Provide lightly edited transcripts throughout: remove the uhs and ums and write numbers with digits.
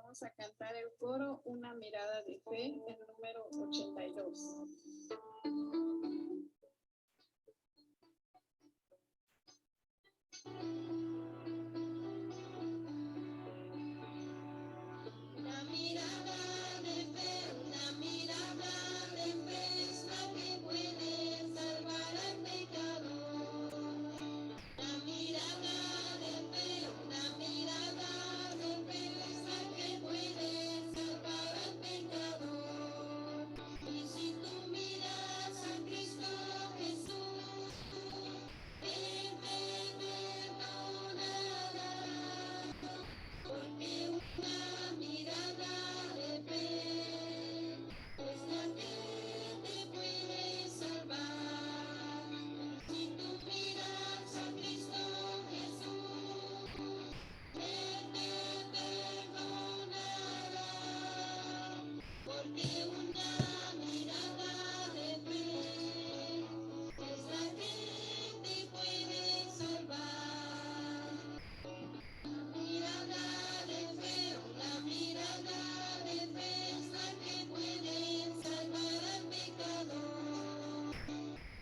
Vamos a cantar el coro Una mirada de fe, el número 82. Una mirada de fe, una mirada de fe es la que puede salvar al pecador. Una mirada de fe, una mirada de fe es la que puede salvar al pecador. Y si tú miras a Cristo Jesús, Él te perdonará. Porque una mirada de fe es la que te puede salvar. Si tú miras a Cristo Jesús, Él te perdonará. Porque una mirada de fe es la que te puede salvar. Mirada de fe, una mirada de fe es la que puede salvar al pecador.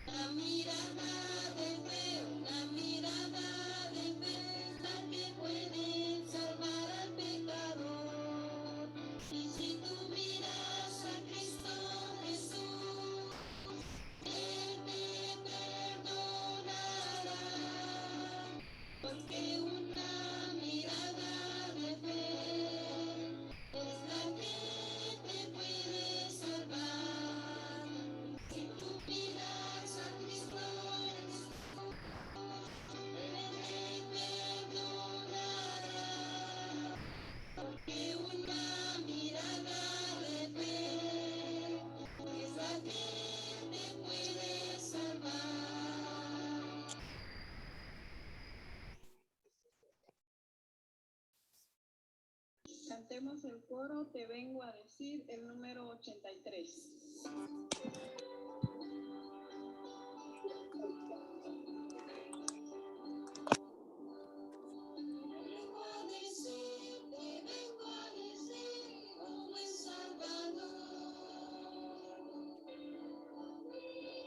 Una mirada de fe, una mirada de fe es la que puede salvar al pecador. Y si tú miras a Cristo Jesús, Él te perdonará. Porque una mirada de fe es la que te puede salvar. Si tú miras a Cristo Jesús, Él te perdonará. Porque una mirada de fe es la que te puede salvar. Cantemos el coro Te vengo a decir, el número 83. Vengo a decir, oh buen Salvador,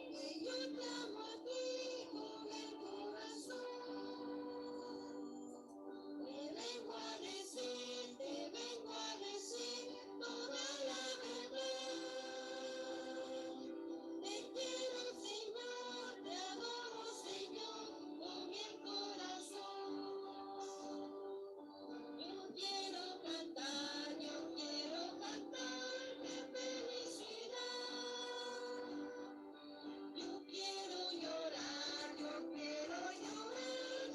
que yo te amo a ti con el corazón. Te vengo a decir toda la verdad. Te quiero, Señor, te adoro, Señor, con el corazón. Yo quiero cantar de felicidad. Yo quiero llorar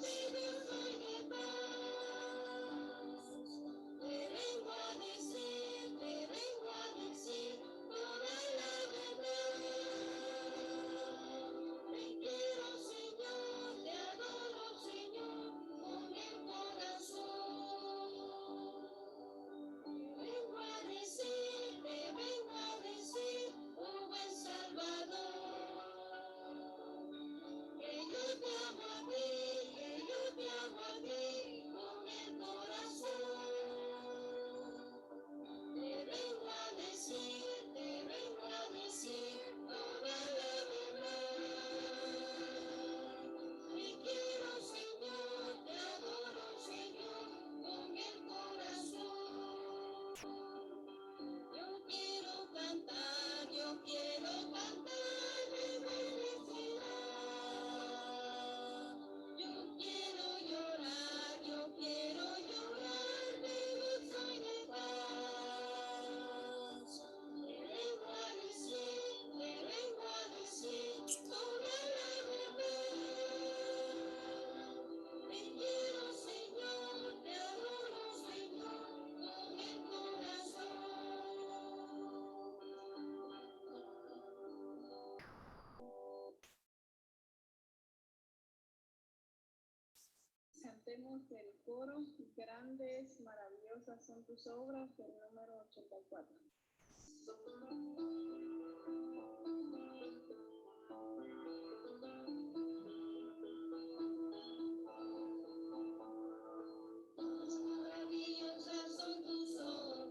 de gozo y de paz. Te vengo a decir toda la verdad. Te quiero, Señor, te adoro, Señor, con el corazón. Te vengo a decir, oh buen Salvador, que yo te amo a ti con el corazón. Te vengo a decir toda la verdad. Te quiero, Señor, te adoro, Señor, con el corazón. Yo quiero cantar de felicidad. Yo quiero llorar de gozo y de paz. Te vengo a decir toda la verdad. Te quiero, Señor, te adoro, Señor, con el corazón. Cantemos el coro Grandes, maravillosas son tus obras, el número 84. Maravillosas son tus obras.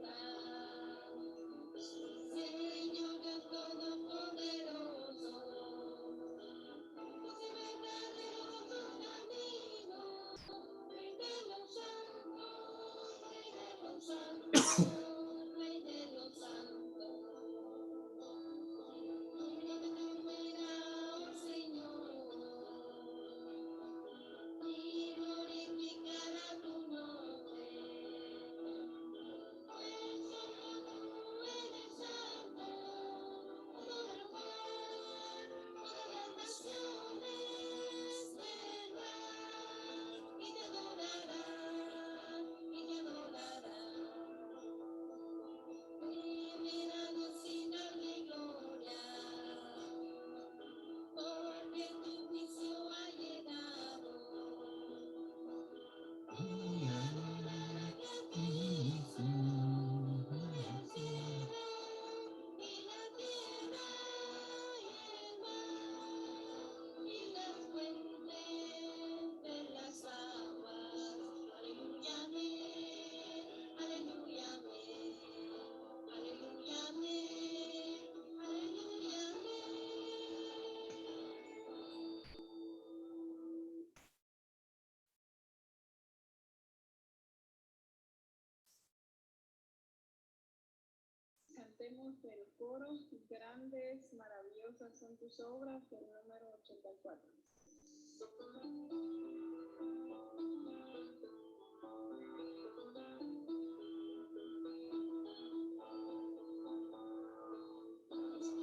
Cantemos el coro, grandes, maravillosas son tus obras, el número 84.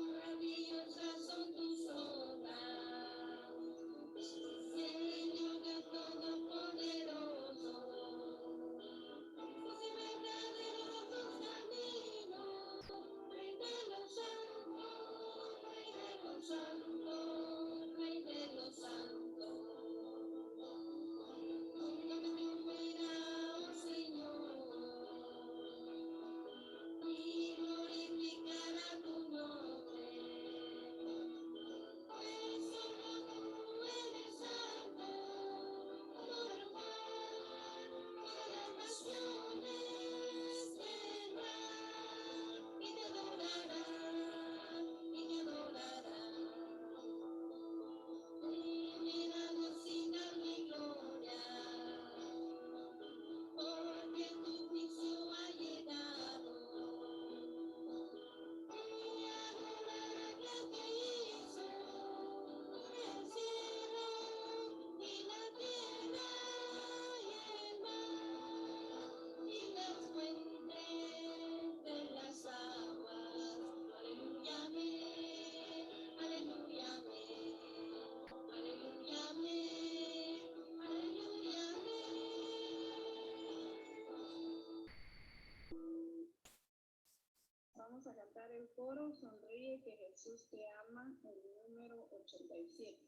Maravillosas son tus obras, Señor Dios Todopoderoso. Y verdaderos tus caminos, Rey de los santos, Rey de los santos, Rey de los santos. Mira, oh Señor, y glorificará tu nombre. Pues solo tú eres santo, normal, todas las naciones vendrán y te adorarán, y te adorarán. Y mirando sin dar mi gloria, porque tu juicio ha llegado. Y adorarán al que hizo el cielo y la tierra y el mar y las fuentes de las aguas. Aleluya, amén. Aleluya, amén. Aleluya, amén. Aleluya, amén. Vamos a cantar el coro, sonríe que Jesús te ama, el número 87.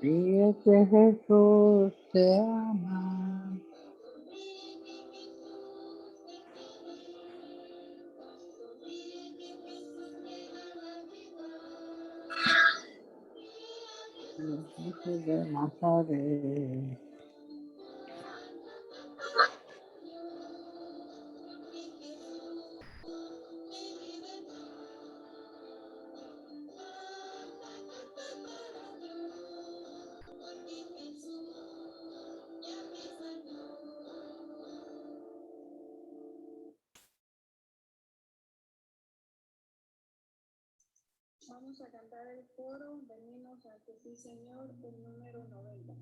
Ríe que Jesús te ama. Jesús de Nazaret. Vamos a cantar el coro, venimos ante ti, Señor, el número 90.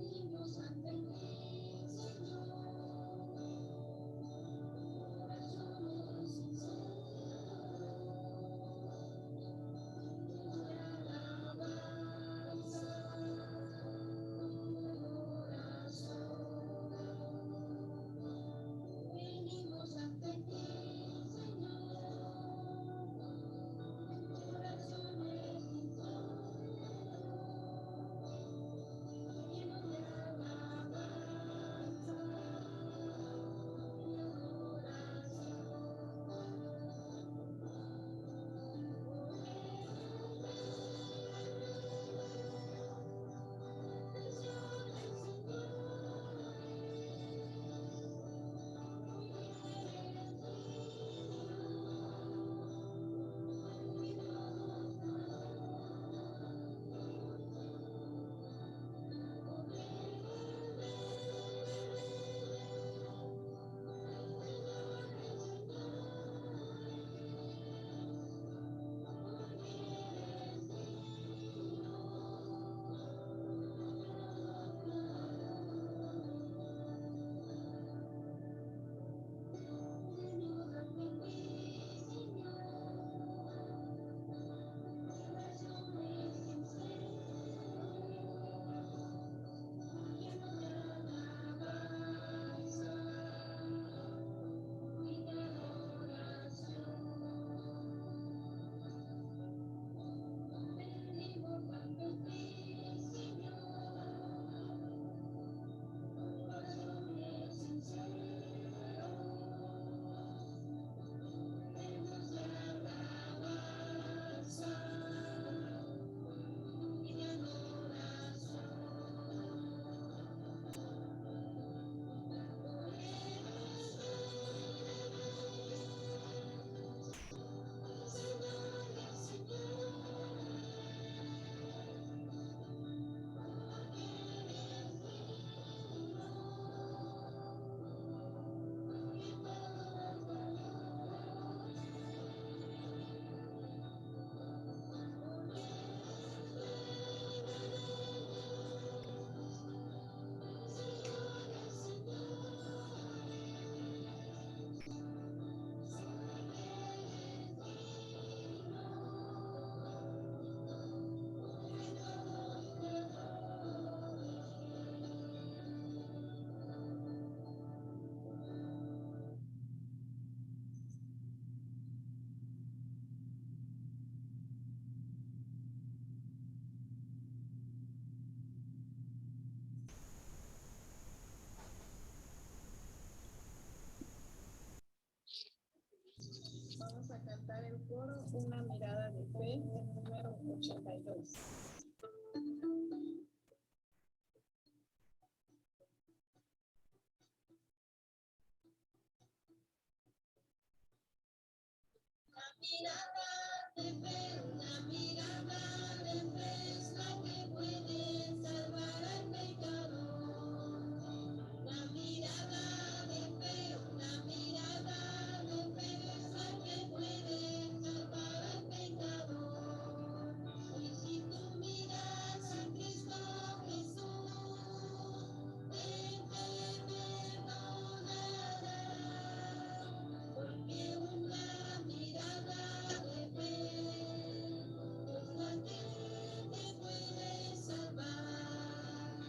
Venimos ante ti, Señor, corazones sinceros, te alabamos, 82. Mirada de fe, una mirada de fe es la que puede salvar al pecador. La mirada de fe, una mirada de fe es la que puede salvar al pecador. Y si tú miras a Cristo Jesús, Él te perdonará. Porque una mirada de fe es la que te puede salvar.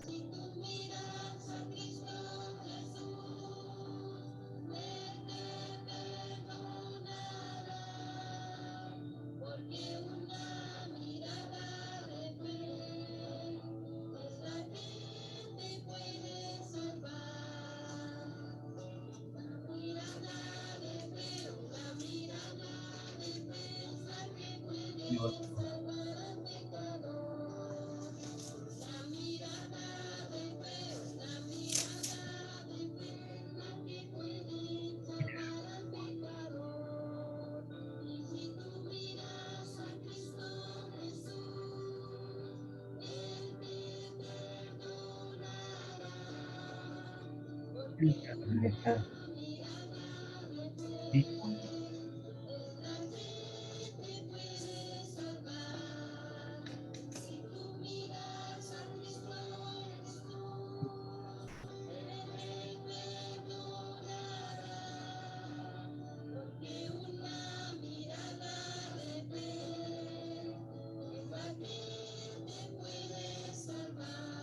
Si tú miras a Cristo Jesús, Él te perdonará. Porque una mirada de fe es la que te puede salvar. Mirada de fe, una mirada de fe es la que puede salvar al pecador. La mirada de fe, una mirada de fe es la que puede salvar al pecador. Y si tú miras a Cristo Jesús, Él te perdonará. Porque una mirada de fe es la que te puede salvar. Si tú miras a Cristo Jesús, Él te perdonará. Porque una mirada de fe es la que te puede salvar.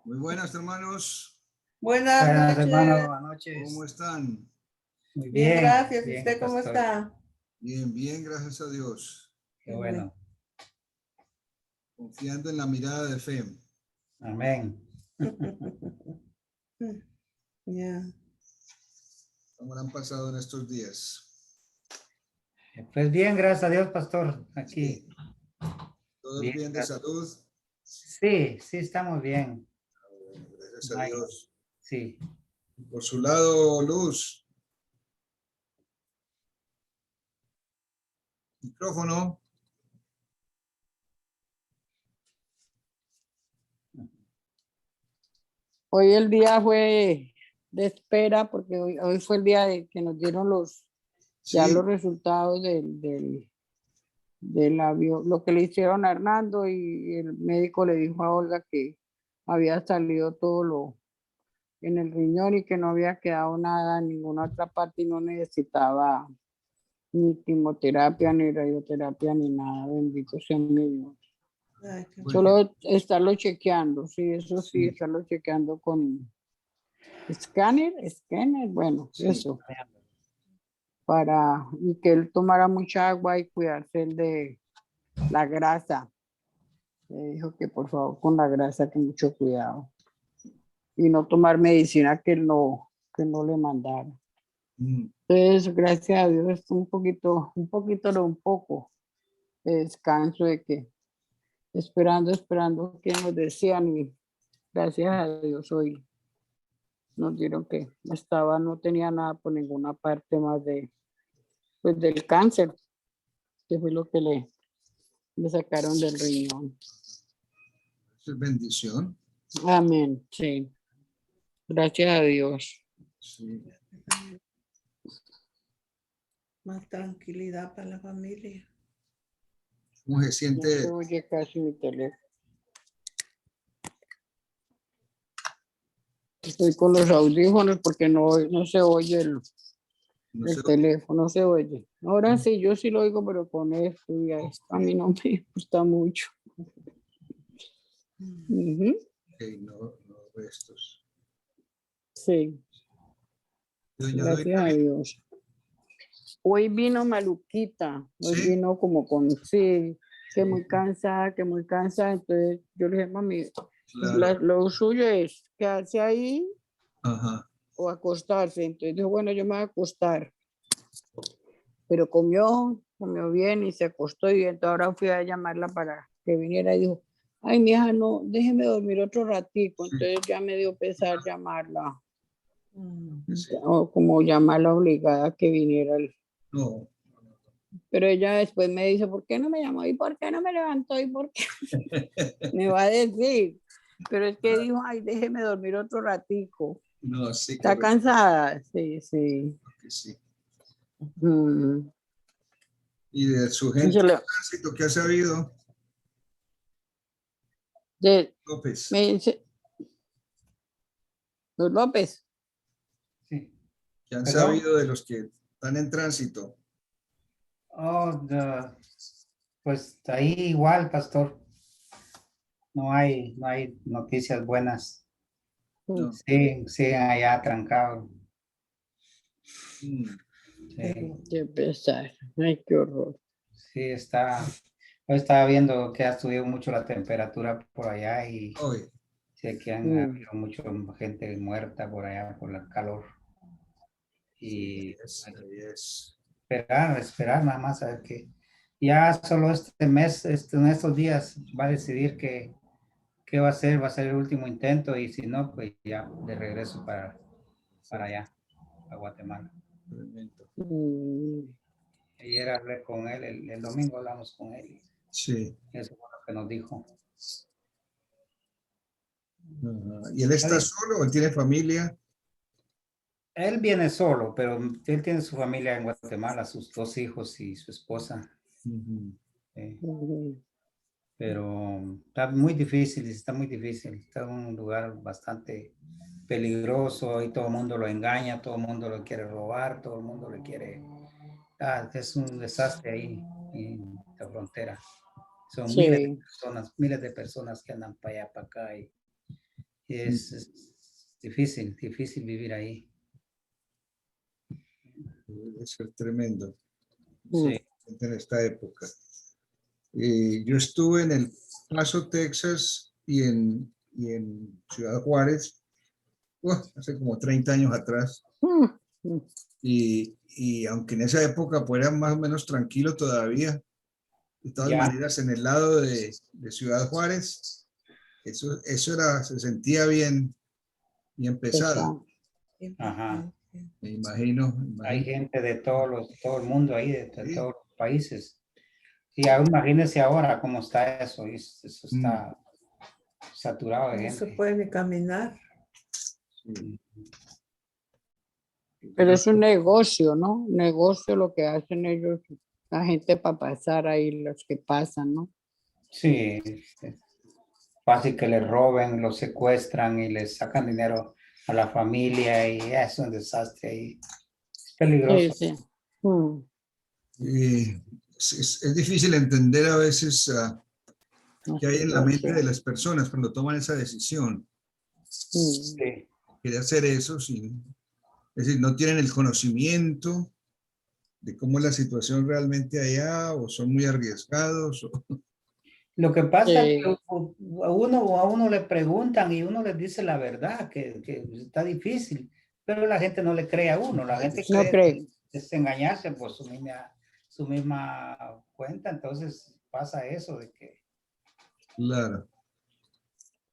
Muy buenas, hermanos. Buenas Buenas, noches. hermano, buenas noches. ¿Cómo están? Muy Bien, gracias. ¿Y bien, usted cómo pastor. está? Bien, bien, gracias a Dios. Qué bueno. Confiando en la mirada de fe. Amén. Ya. ¿Cómo han pasado en estos días? Pues bien, gracias a Dios, pastor. Aquí. Sí. ¿Todos Bien, bien de gracias. salud? Sí, estamos bien. Bueno, gracias a Ay, Dios. sí. Por su lado, Luz. Micrófono. Hoy el día fue de espera porque hoy fue el día de que nos dieron ya Sí. los resultados lo que le hicieron a Hernando, y el médico le dijo a Olga que había salido todo lo en el riñón y que no había quedado nada en ninguna otra parte y no necesitaba ni quimioterapia, ni radioterapia, ni nada. Bendito sea mi Dios. Ay, qué Bueno. Solo estarlo chequeando, sí, eso sí, Sí. estarlo chequeando con escáner, bueno, Sí. eso, y que él tomara mucha agua y cuidarse él de la grasa. Le dijo que por favor con la grasa que mucho cuidado y no tomar medicina que no le mandara. Mm. Entonces, gracias a Dios, un poco de descanso, de que esperando que nos decían, y gracias a Dios hoy nos dieron que no tenía nada por ninguna parte más pues del cáncer, que fue lo que le sacaron del riñón. Eso es bendición. Amén, sí. Gracias a Dios. Sí. Más tranquilidad para la familia. ¿Cómo se No siente? se oye casi mi teléfono. Estoy con los audífonos porque no se oye No el sé. teléfono, no se oye. Ahora sí, yo sí lo oigo, pero con esto y esto a mí no me gusta mucho. Ujú, Ok, no estos. sí, Doña gracias a Doña. Dios. Hoy vino maluquita, hoy Sí. vino como sí, que muy cansada, entonces yo le dije, mami, Claro. lo suyo es quedarse ahí Ajá. o acostarse. Entonces dijo, bueno, yo me voy a acostar. Pero comió bien y se acostó y entonces ahora fui a llamarla para que viniera y dijo, ay, mi hija, no, déjeme dormir otro ratico. Entonces ya me dio pesar llamarla, Sí. o como llamarla obligada a que viniera. No, Pero ella después me dice, ¿por qué no me llamó? ¿Y por qué no me levantó? ¿Y por qué? Me va a decir. Pero es que dijo, ay, déjeme dormir otro ratico. no, sí, ¿Está correcto, cansada? Sí, sí. que sí. Mm. Y de su Y gente se de le- tránsito, ¿qué ha sabido, de- López? me dice, Los López. Sí. ¿Qué han ¿Perdón? sabido de los que están en tránsito? Pues ahí igual, pastor. No hay noticias buenas. No. Sí, siguen allá trancados. Mm, Sí, Qué pesar. Ay, qué horror. sí está. Yo estaba viendo que ha subido mucho la temperatura por allá y hoy, sé que han Mm. habido mucha gente muerta por allá por el calor. Y ahí es. esperar nada más a ver qué. Ya solo este mes, en estos días, va a decidir qué va a ser el último intento y si no, pues ya de regreso para allá, a Guatemala. Tremendo. Mm. Ayer hablé con él, el domingo hablamos con él y Sí. eso fue lo que nos dijo. Ajá. ¿Y él está solo o él tiene familia? Él viene solo, pero él tiene su familia en Guatemala, sus 2 hijos y su esposa. Ujú. Mm. Pero está muy difícil, está en un lugar bastante peligroso y todo el mundo lo engaña, todo el mundo lo quiere robar, todo el mundo le quiere... es un desastre ahí en la frontera. Son Sí. miles de personas que andan para allá, para acá y es difícil vivir ahí. Debe ser tremendo Sí. en esta época. Yo estuve en El Paso, Texas y en Ciudad Juárez hace como 30 años atrás. Mm. Y aunque en esa época fuera más o menos tranquilo todavía, de todas Ya. maneras en el lado de Ciudad Juárez, eso era, se sentía bien pesado. Pesado. Ajá. Me imagino. Hay gente de todo el mundo ahí, de Sí. todos los países. Y aún imagínense ahora cómo está eso. Eso está saturado de No se gente. puede ni caminar. Sí. Pero es un negocio, ¿no? Negocio lo que hacen ellos, la gente para pasar ahí, los que pasan, ¿no? Sí, es fácil que les roben, los secuestran y les sacan dinero a la familia y es un desastre ahí. Es peligroso. Sí, sí. Mm. Es difícil entender a veces qué hay en la mente de Sí. las personas cuando toman esa decisión. Mm. Sí. Quiere hacer eso es decir, no tienen el conocimiento de cómo es la situación realmente allá, o son muy arriesgados. Lo que pasa es que Sí. a uno le preguntan y uno les dice la verdad, que está difícil, pero la gente no le cree a uno, la gente No cree creo. desengañarse por su misma cuenta, entonces pasa eso de que... Claro.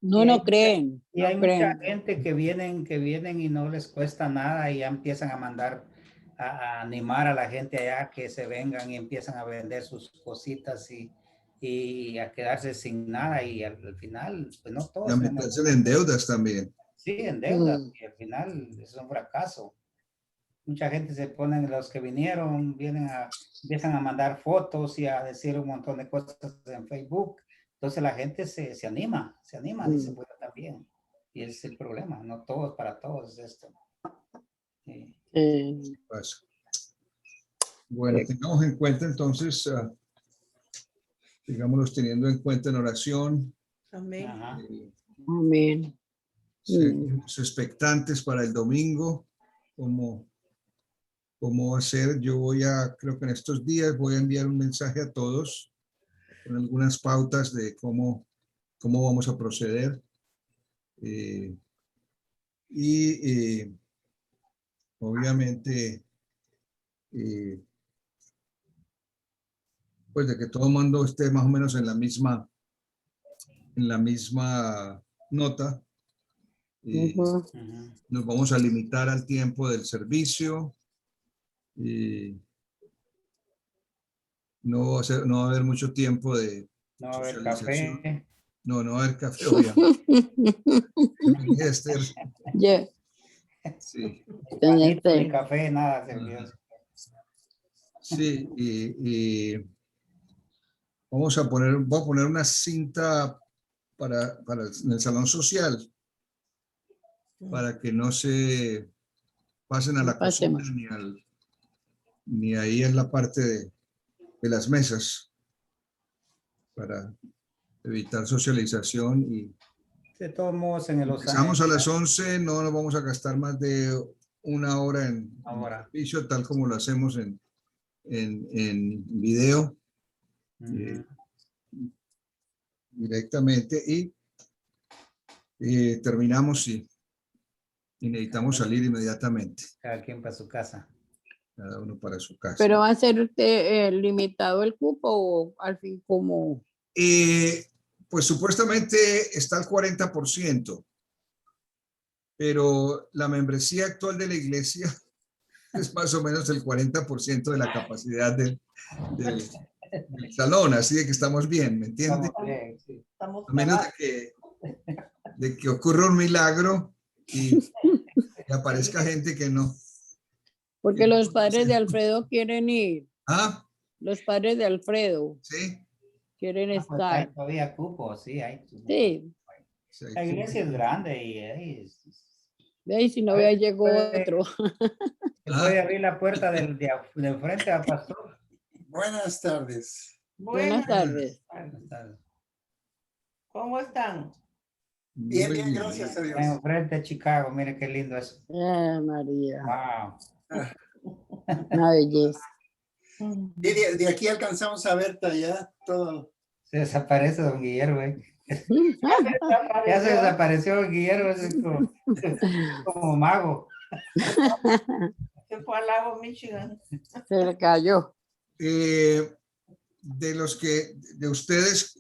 No, no creen. Y No hay mucha creen. gente que vienen y no les cuesta nada y ya empiezan a mandar a animar a la gente allá que se vengan y empiezan a vender sus cositas y a quedarse sin nada y al final, pues no Y a todos tenemos, meterse en deudas también. sí, en deuda Mm. y al final es un fracaso. Mucha gente se ponen, los que vinieron, empiezan a mandar fotos y a decir un montón de cosas en Facebook. Entonces la gente se anima, dice, pues yo también. Y ese es el problema, no todos, para todos es esto. Sí. Sí. Pasa. Bueno, tengamos en cuenta entonces, digámoslos teniendo en cuenta en oración, Amén. Ajá. Amén. seguimos expectantes para el domingo, cómo va a ser. Yo creo que en estos días voy a enviar un mensaje a todos con algunas pautas de cómo vamos a proceder. Y obviamente, pues de que todo el mundo esté más o menos en la misma nota. Ujú. Ujú. Nos vamos a limitar al tiempo del servicio. No va a haber mucho tiempo de No va a haber socialización. café. No va a haber café, obviamente. Esther, Ya, sí, doña Ni Esther. café, nada sirvió. sí, y voy a poner una cinta en el salón social para que no se pasen a No la cocina pasemos. ni ahí en la parte de las mesas para evitar socialización. Y De todos modos, en el empezamos a las 11, no nos vamos a gastar más de una hora en el ahora. servicio, tal como lo hacemos en video Ujú. directamente, y terminamos y necesitamos salir inmediatamente, Cada quien para su casa. cada uno para su casa. Pero va a ser limitado el cupo o al fin como. Pues supuestamente está al 40%, pero la membresía actual de la iglesia es más o menos el 40% de la capacidad del salón, así de que estamos bien, ¿me entiende? Estamos bien, sí. A menos de que ocurra un milagro y aparezca gente que no. Porque los padres de Alfredo quieren ir. Ah, Los padres de Alfredo sí. quieren Ah, pues hay estar. todavía cupo, sí, hay. Sí, Sí, La iglesia es grande y ahí ve ahí si no A ver, vea llegó puede- otro. se puede abrir la puerta del frente al pastor. Buenas tardes. Buenas tardes. ¿Cómo están? muy Bien, bien, bien. gracias a Dios. En frente a Chicago, mire qué lindo es. María, Wow. una belleza. Y de aquí alcanzamos a ver allá todo. Se desaparece don Guillermo, Ya se desapareció don Guillermo, es como mago. Se fue al lago Michigan. Se le cayó. De ustedes,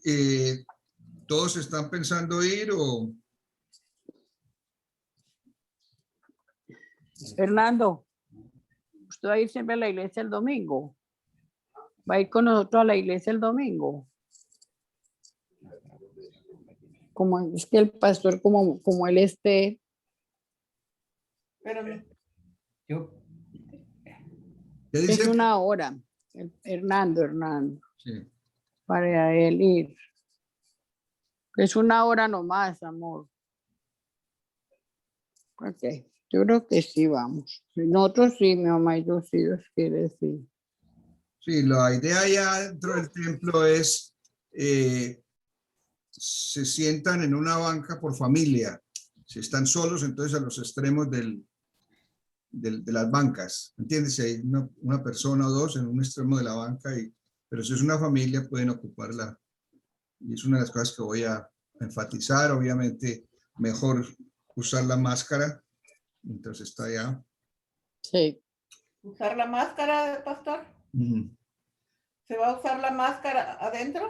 ¿todos están pensando ir o? Fernando, ¿usted va a ir siempre a la iglesia el domingo? ¿Va a ir con nosotros a la iglesia el domingo? Como es que el pastor, como él esté, Pero Yo, ¿Qué es dice? una hora. Hernando, Sí. para él ir. Es una hora nomás, amor. Ok, yo creo que sí vamos. Nosotros sí, mi mamá y yo sí, Dios quiere decir. Sí, la idea ya dentro del templo es, se sientan en una banca por familia. Si están solos, entonces a los extremos de las bancas. ¿Entiendes? Si hay una persona o dos en un extremo de la banca, pero si es una familia pueden ocuparla. Y es una de las cosas que voy a enfatizar. Obviamente, mejor usar la máscara mientras está allá. Sí. ¿Usar la máscara, pastor? Ujú. ¿Se va a usar la máscara adentro?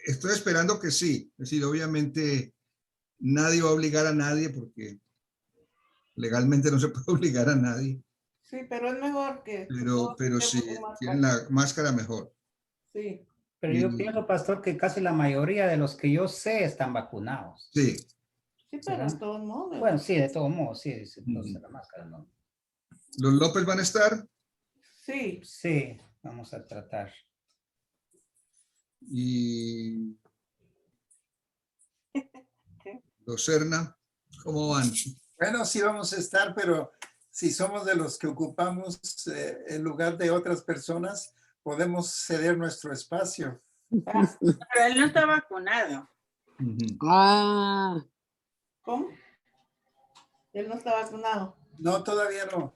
Estoy esperando que sí. Es decir, obviamente nadie va a obligar a nadie porque legalmente no se puede obligar a nadie, Sí, pero es mejor que todos pero si estemos con tienen máscara. la máscara, mejor. Sí. pero yo Y- pienso, pastor, que casi la mayoría de los que yo sé están vacunados. Sí. Sí, pero de todos modos. Bueno, sí, de todos modos, sí, Ujú. la máscara no. ¿Los López van a estar? Sí. Sí, vamos a tratar. Y los Serna, ¿cómo van? bueno, sí vamos a estar, pero si somos de los que ocupamos el lugar de otras personas, podemos ceder nuestro espacio. Pero él no está vacunado. Ujú. Ah, ¿Cómo? Él no está vacunado. No, todavía no,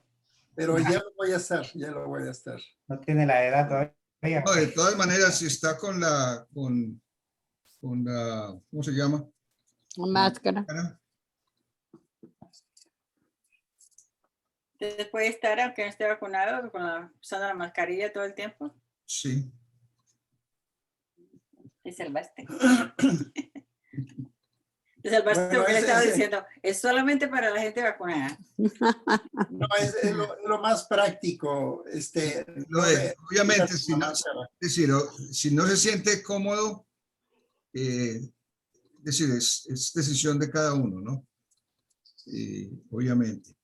pero ya lo voy a estar, ya lo voy a estar. No tiene la edad todavía. No, de todas maneras, si está con la, ¿cómo se llama? máscara. ¿Usted puede estar, aunque no esté vacunado, usando la mascarilla todo el tiempo? Sí. Te salvaste. Te salvaste Bueno, porque le ese- estaba ese- diciendo, es solamente para la gente vacunada. No, es lo más práctico. Lo no es. de- Obviamente, quitarse la máscara. es decir, si no se siente cómodo, es decir, es decisión de cada uno, ¿no? Obviamente.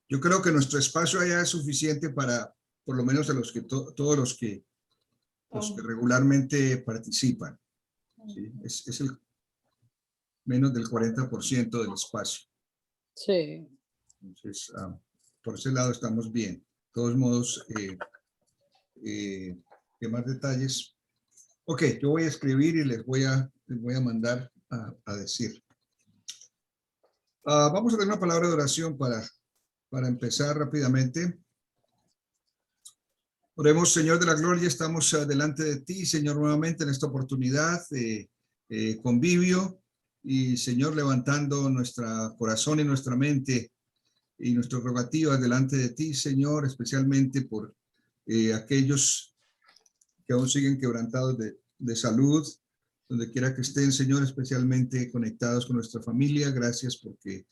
Yo creo que nuestro espacio allá es suficiente para, por lo menos, a los que todos los que regularmente participan. ¿Sí? Es el menos del 40% del espacio. Sí. Entonces, por ese lado estamos bien. De todos modos, ¿qué más detalles? Ok, yo voy a escribir y les voy a mandar a decir. Vamos a tener una palabra de oración para empezar rápidamente. Oremos, Señor de la Gloria, estamos delante de ti, Señor, nuevamente en esta oportunidad de convivio y, Señor, levantando nuestro corazón y nuestra mente y nuestras rogativas delante de ti, Señor, especialmente por aquellos que aún siguen quebrantados de salud, donde quiera que estén, Señor, especialmente conectados con nuestra familia. Gracias porque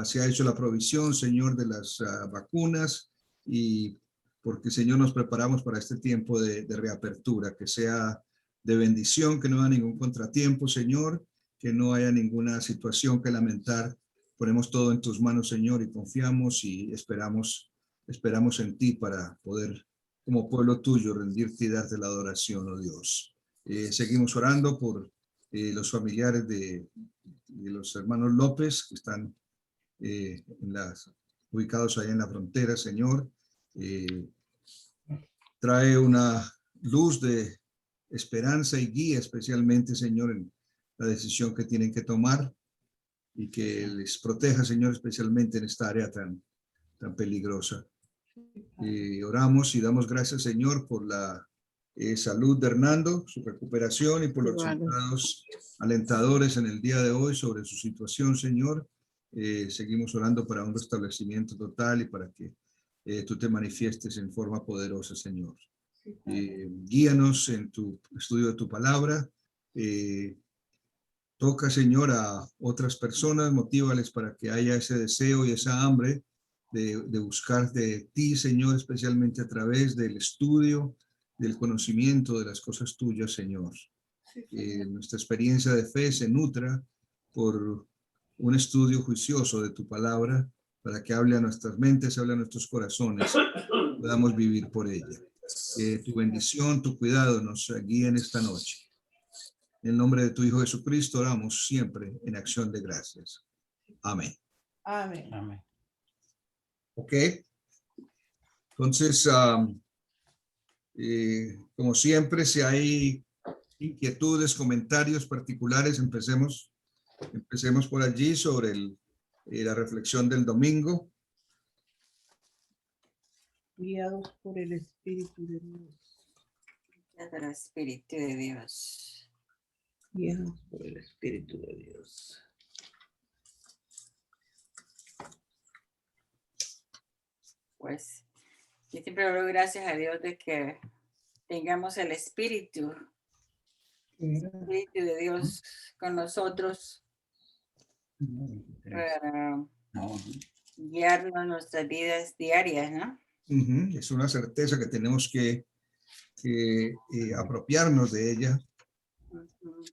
se ha hecho la provisión, Señor, de las vacunas y porque, Señor, nos preparamos para este tiempo de reapertura, que sea de bendición, que no haya ningún contratiempo, Señor, que no haya ninguna situación que lamentar. Ponemos todo en tus manos, Señor, y confiamos y esperamos en ti para poder, como pueblo tuyo, rendirte y darte la adoración, oh Dios. Seguimos orando por los familiares de los hermanos López, que están ubicados allá en la frontera, Señor. Trae una luz de esperanza y guía, especialmente, Señor, en la decisión que tienen que tomar y que les proteja, Señor, especialmente en esta área tan peligrosa. Oramos y damos gracias, Señor, por la salud de Hernando, su recuperación y por los resultados alentadores en el día de hoy sobre su situación, Señor. Seguimos orando para un restablecimiento total y para que tú te manifiestes en forma poderosa, Señor. Guíanos en tu estudio de tu palabra. Toca, Señor, a otras personas, motívales para que haya ese deseo y esa hambre de buscar de ti, Señor, especialmente a través del estudio, del conocimiento de las cosas tuyas, Señor. Nuestra experiencia de fe se nutra por un estudio juicioso de tu palabra, para que hable a nuestras mentes, hable a nuestros corazones, podamos vivir por ella. Tu bendición, tu cuidado nos guíen esta noche. En el nombre de tu Hijo Jesucristo oramos siempre en acción de gracias. Amén. Amén. Amén. Ok. Entonces, como siempre, si hay inquietudes, comentarios particulares, empecemos por allí sobre la reflexión del domingo. Guiados por el Espíritu de Dios. El Espíritu de Dios. Guiados por el Espíritu de Dios. Pues yo siempre doy gracias a Dios de que tengamos el Espíritu de Dios con nosotros para No, guiarnos en nuestras vidas diarias, ¿no? Es una certeza que tenemos que apropiarnos de ella. Ujú.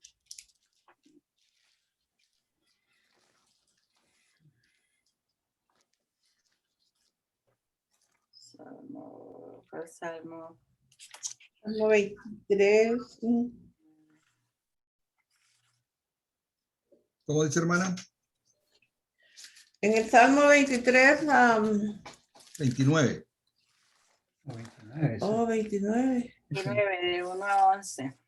Salmo, ¿cuál salmo? Salmo 23. ¿Cómo dice, hermana? En el Salmo 23, 29. 29, eso. oh, 29. 9 de 1 a 11.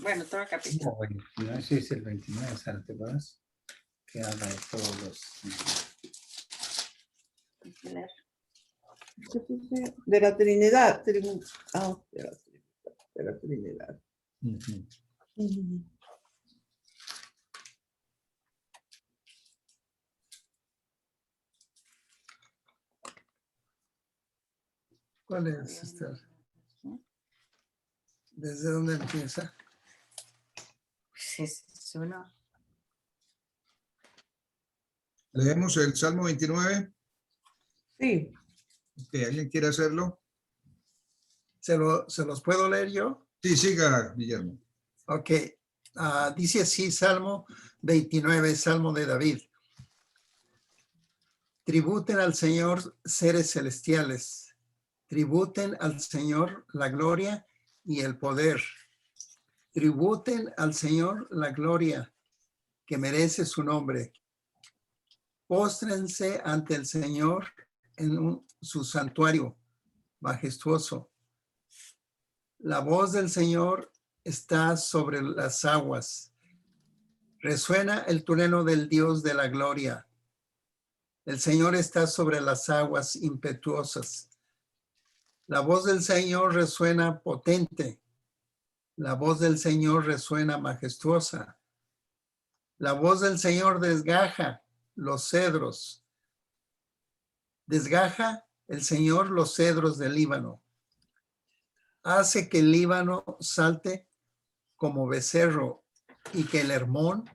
Bueno, todo el capítulo. No, 29, sí, es el 29, ¿sabes? ¿Te acuerdas? Que habla de todos los... Hay que leer. ¿Qué puse? De la Trinidad. De la Trinidad. Ujú. Ujú. ¿Cuál es, Esther? ¿Desde dónde empieza? Sí, es uno. Leemos el Salmo 29. Sí, Ok, ¿alguien quiere hacerlo? ¿Se los puedo leer yo? Sí, siga, Guillermo. Ok. Dice así, Salmo 29, Salmo de David. Tributen al Señor seres celestiales. Tributen al Señor la gloria y el poder. Tributen al Señor la gloria que merece su nombre. Póstrense ante el Señor en su santuario majestuoso. La voz del Señor está sobre las aguas. Resuena el trueno del Dios de la gloria. El Señor está sobre las aguas impetuosas. La voz del Señor resuena potente. La voz del Señor resuena majestuosa. La voz del Señor desgaja los cedros. Desgaja el Señor los cedros del Líbano. Hace que el Líbano salte como becerro y que el Hermón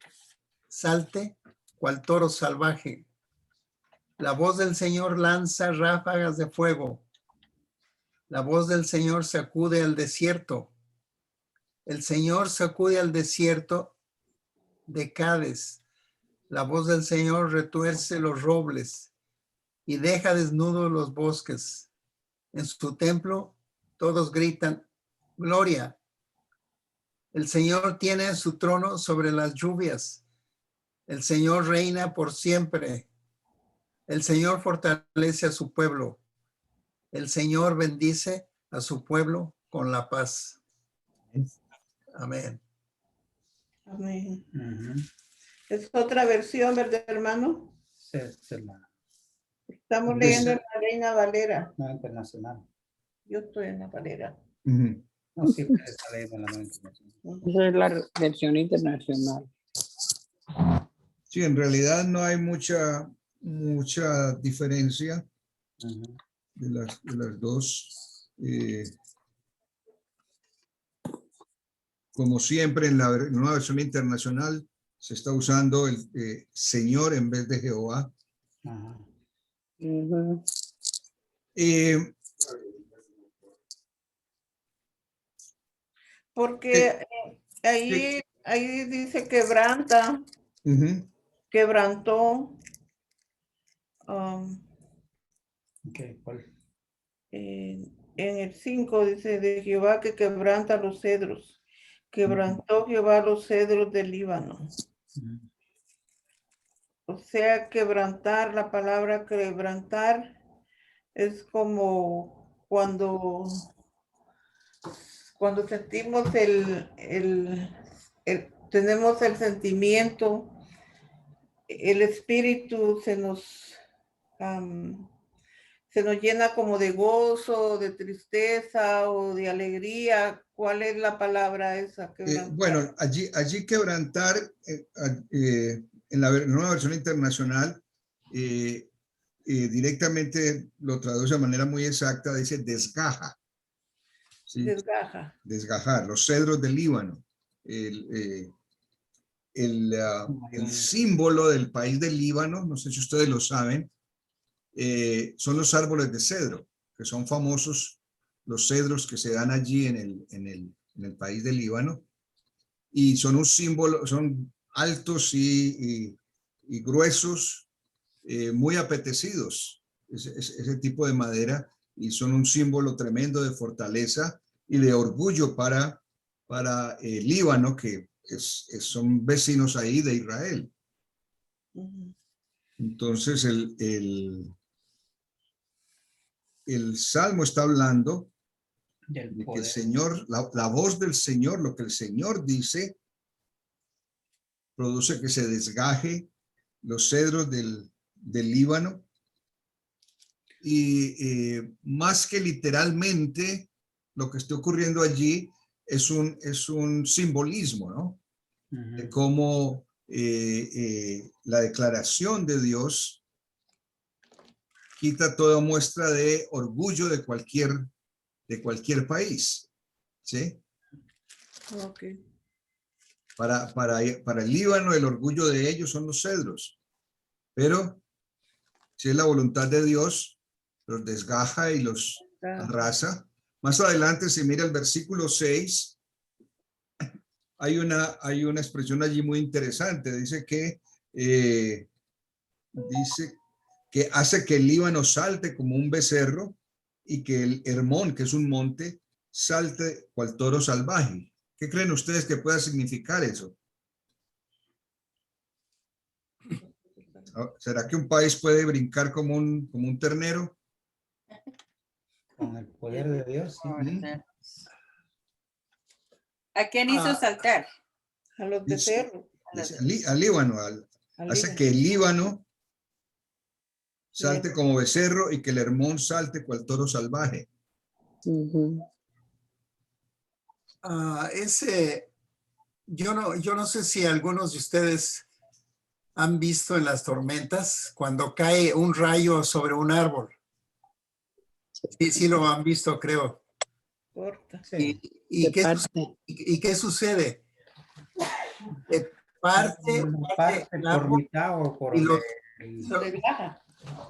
salte cual toro salvaje. La voz del Señor lanza ráfagas de fuego. La voz del Señor sacude al desierto. El Señor sacude al desierto de Cades. La voz del Señor retuerce los robles y deja desnudos los bosques. En su templo todos gritan, gloria. El Señor tiene su trono sobre las lluvias. El Señor reina por siempre. El Señor fortalece a su pueblo. El Señor bendice a su pueblo con la paz. Amén. amén. Ujú. Es otra versión, ¿verdad, hermano? Es la Estamos Pues- leyendo en la Reina Valera. nueva internacional. Yo estoy en la Valera. Ujú. No siempre está leyendo la nueva internacional. Esa es la versión internacional. Sí, en realidad no hay mucha diferencia Ujú. de las dos. Como siempre, en la nueva versión internacional se está usando el Señor en vez de Jehová. Ajá. Ujú. Eh, Porque ahí dice quebranta, ujú. quebrantó. Ok, ¿cuál? En el 5 dice de Jehová que quebranta los cedros. Quebrantó Jehová los cedros del Líbano. Ujú. O sea, quebrantar, la palabra quebrantar es como cuando sentimos tenemos el sentimiento, el espíritu se nos llena como de gozo, de tristeza o de alegría. ¿Cuál es la palabra esa? Bueno, allí quebrantar, en la nueva versión internacional, directamente lo traduce de manera muy exacta, dice desgaja. ¿Sí? Desgaja. Desgajar, los cedros del Líbano. El símbolo del país del Líbano, no sé si ustedes lo saben, son los árboles de cedro, que son famosos los cedros que se dan allí en el país del Líbano, y son un símbolo, son altos y gruesos, muy apetecidos, ese tipo de madera, y son un símbolo tremendo de fortaleza y de orgullo para Líbano, que son vecinos ahí de Israel. Entonces el Salmo está hablando Del de que el poder. Señor, la voz del Señor, lo que el Señor dice, produce que se desgaje los cedros del Líbano. Y más que literalmente, lo que está ocurriendo allí es un simbolismo, ¿no? De Ujú. cómo la declaración de Dios quita toda muestra de orgullo de cualquier país, ¿sí? Ok. Para el Líbano, el orgullo de ellos son los cedros, pero si es la voluntad de Dios, los desgaja y los arrasa. Más adelante, si mira el versículo 6, hay una expresión allí muy interesante. Dice que hace que el Líbano salte como un becerro y que el Hermón, que es un monte, salte cual toro salvaje. ¿Qué creen ustedes que pueda significar eso? ¿Será que un país puede brincar como un ternero? Con el poder de Dios, sí. ¿A quién hizo saltar? A los Dice- becerros. Al Líbano, al hace Líbano. que el Líbano salte como becerro y que el Hermón salte cual toro salvaje. Ujú. Yo no sé si algunos de ustedes han visto en las tormentas cuando cae un rayo sobre un árbol. Sí lo han visto, creo. Corta. Sí. ¿Y De parte. qué sucede? Parte Parte el por árbol mitad o por y lo, Lo desgaja.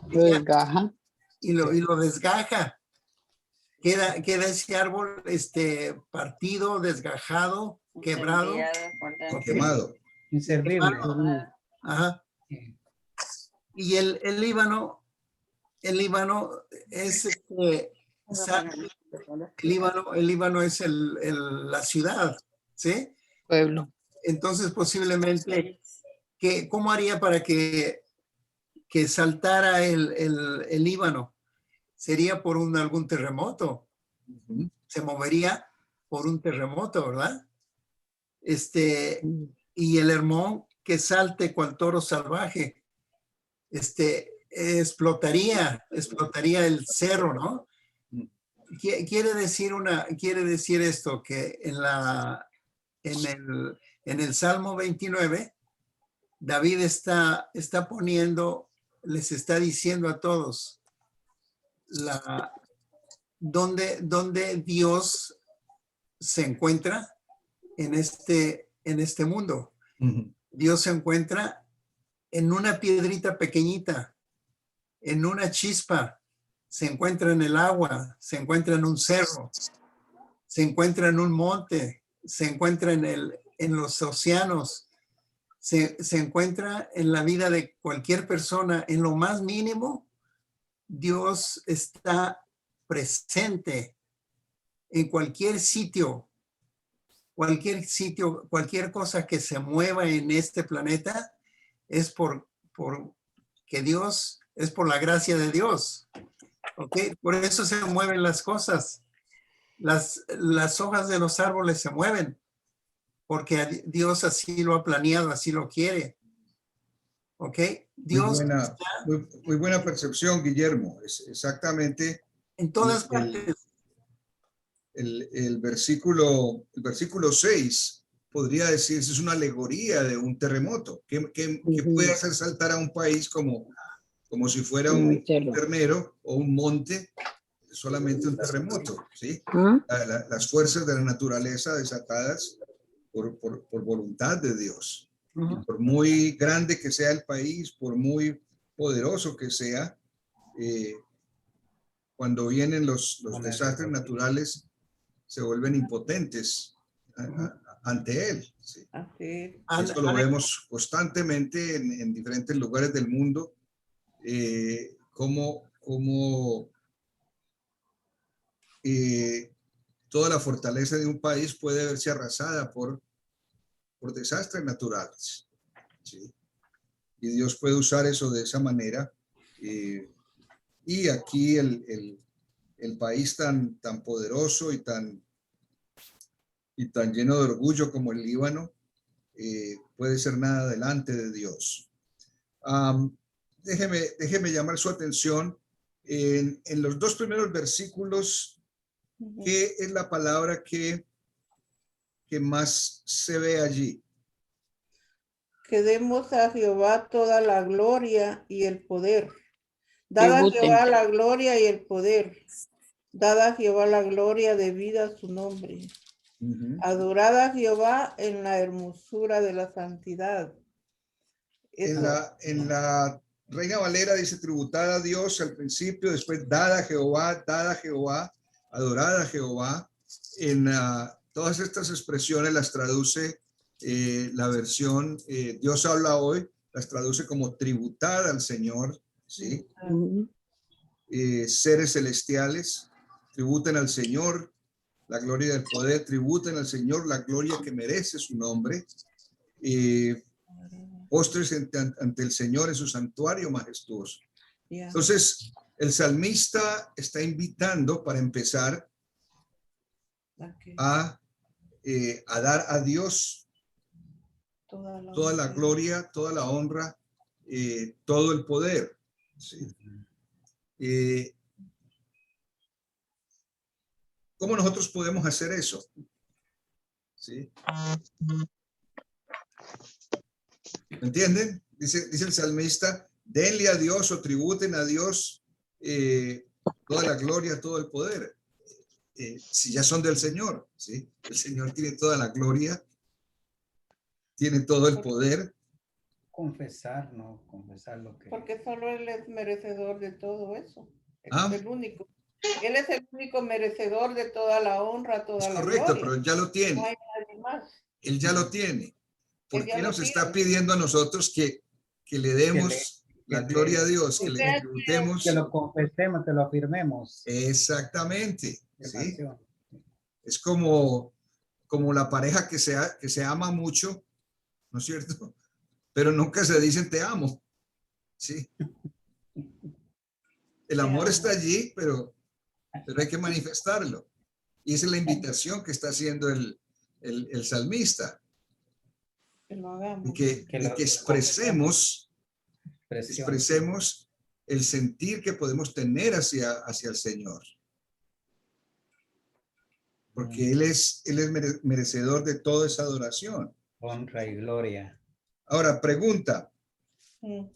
Lo desgaja. y lo desgaja. Queda ese árbol partido, desgajado, quebrado. Incendiado por dentro. Ok. Quemado. inservible. Ajá. Sí. Y el Líbano es el Líbano es la ciudad, ¿sí? Pueblo. Entonces posiblemente, ¿cómo haría para que saltara el Líbano? Sería por algún terremoto. Ujú. Se movería por un terremoto, ¿verdad? Y el Hermón que salte cual toro salvaje, explotaría el cerro, ¿no? Quiere decir esto, que en el Salmo 29, David les está diciendo a todos dónde Dios se encuentra en este mundo. Ujú. Dios se encuentra en una piedrita pequeñita, en una chispa, se encuentra en el agua, se encuentra en un cerro, se encuentra en un monte, se encuentra en los océanos, se encuentra en la vida de cualquier persona. En lo más mínimo, Dios está presente en cualquier sitio, cualquier cosa que se mueva en este planeta es por que Dios, es por la gracia de Dios. ¿Ok? Por eso se mueven las cosas. Las hojas de los árboles se mueven porque Dios así lo ha planeado, así lo quiere. ¿Ok? Dios Muy buena percepción, Guillermo. Es exactamente en todas partes. el versículo 6 podría decirse es una alegoría de un terremoto que puede hacer saltar a un país como si fuera un ternero o un monte, solamente un terremoto, ¿sí? Las fuerzas de la naturaleza desatadas por voluntad de Dios. Y por muy grande que sea el país, por muy poderoso que sea, cuando vienen los desastres naturales, se vuelven impotentes ante él. ¿Sí? Esto lo vemos constantemente en diferentes lugares del mundo, como toda la fortaleza de un país puede verse arrasada por desastres naturales. ¿Sí? Y Dios puede usar eso de esa manera. Y aquí el país tan poderoso y tan lleno de orgullo como el Líbano, puede ser nada delante de Dios. Déjeme llamar su atención en los dos primeros versículos. ¿Qué es la palabra que más se ve allí? Que demos a Jehová toda la gloria y el poder, Dada a Tributen. Jehová la gloria y el poder. Dada a Jehová la gloria debida a su nombre. Ujú. Adorada a Jehová en la hermosura de la santidad. En la Reina Valera dice tributada a Dios al principio, después dada a Jehová, adorada a Jehová. En todas estas expresiones las traduce la versión Dios habla hoy, las traduce como tributada al Señor, ¿sí? Ujú. Seres celestiales, tributen al Señor la gloria del poder, tributen al Señor la gloria que merece su nombre. Postres ante el Señor en su santuario majestuoso. Ya. Entonces, el salmista está invitando para empezar Ok. a dar a Dios toda la honra. gloria, toda la honra, todo el poder. ¿Sí? ¿Cómo nosotros podemos hacer eso? ¿Sí? ¿Me entienden? Dice el salmista, denle a Dios o tributen a Dios toda la gloria, todo el poder. Si ya son del Señor, ¿sí? El Señor tiene toda la gloria, tiene todo el poder. Confesar, ¿no? Confesar lo que... Porque solo Él es merecedor de todo eso. Él Ah. es el único. Él es el único merecedor de toda la honra, toda Es la correcto, gloria. pero Él ya lo No tiene. hay nadie más. Él ya lo tiene. ¿Por Él ya qué lo nos está tiene. pidiendo a nosotros que le demos la que gloria a le- Dios, que O le sea, tributemos? Que lo confesemos, que lo afirmemos. Exactamente, ¿sí? Afirmación. Es como la pareja que se ama mucho, ¿no es cierto? Pero nunca se dicen te amo, ¿sí? El amor amo. está allí, pero hay que manifestarlo. Y esa es la invitación que está haciendo el salmista, Que lo hagamos. de que expresemos el sentir que podemos tener hacia el Señor. Porque Él es merecedor de toda esa adoración. Honra y gloria. Ahora, pregunta. Mm.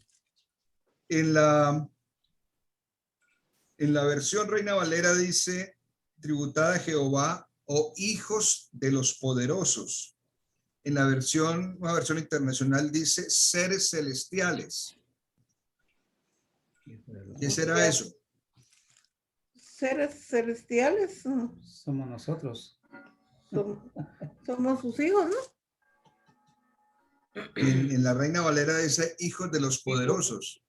En la versión Reina Valera dice, tributada a Jehová, oh hijos de los poderosos. En la una versión internacional dice, seres celestiales. ¿Qué será eso? Seres celestiales. Somos nosotros. Somos sus hijos, ¿no? En la Reina Valera dice, hijos de los poderosos.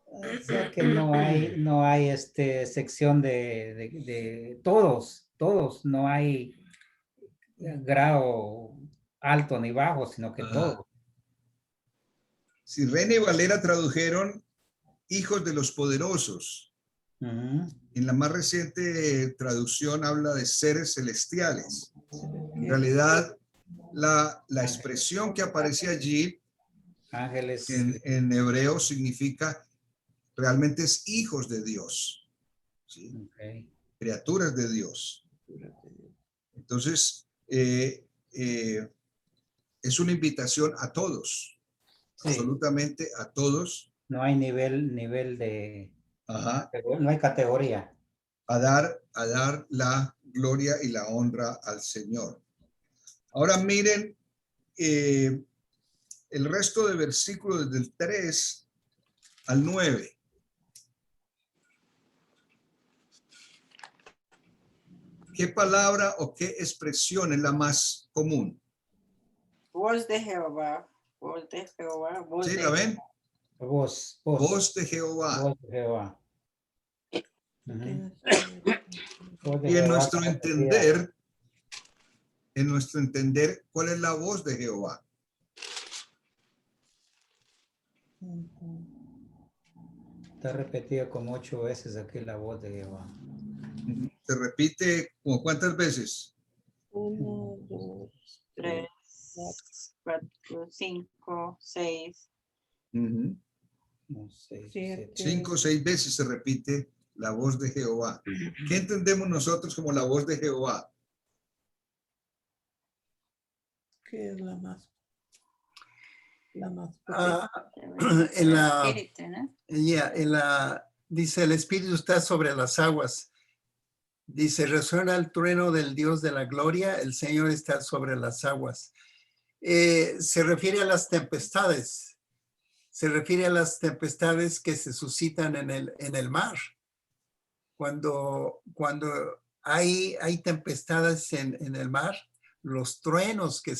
O sea que no hay sección de todos, no hay grado alto ni bajo, sino que todos. Si Reina y Valera tradujeron hijos de los poderosos, Ujú. en la más reciente traducción habla de seres celestiales. En realidad, la expresión que aparece allí Ángeles. en hebreo significa realmente es hijos de Dios, ¿sí? Okay. Criaturas de Dios. Entonces, es una invitación a todos, Sí. absolutamente a todos. No hay nivel de... Ajá. No hay categoría. A dar la gloria y la honra al Señor. Ahora miren el resto de versículos del 3 al 9. ¿Qué palabra o qué expresión es la más común? Voz de Jehová. Voz de Jehová. Voz ¿Sí de la ven? Voz Voz de Jehová. Voz de Jehová. Ujú. Voz de Y en Jehová nuestro para que sea- entender, ¿cuál es la voz de Jehová? Está repetido como 8 veces aquí la voz de Jehová. Se repite como ¿cuántas veces? 1, 2, 3, 4, 5, 6. Ujú. No sé, 7. 5 o 6 veces se repite la voz de Jehová. ¿Qué entendemos nosotros como la voz de Jehová? ¿Qué es la más? La más En la, Espíritu, ¿no? en la Dice, el Espíritu está sobre las aguas. Dice, resuena el trueno del Dios de la gloria, el Señor está sobre las aguas. Se refiere a las tempestades. Se refiere a las tempestades que se suscitan en el mar. Cuando hay tempestades en el mar, los truenos que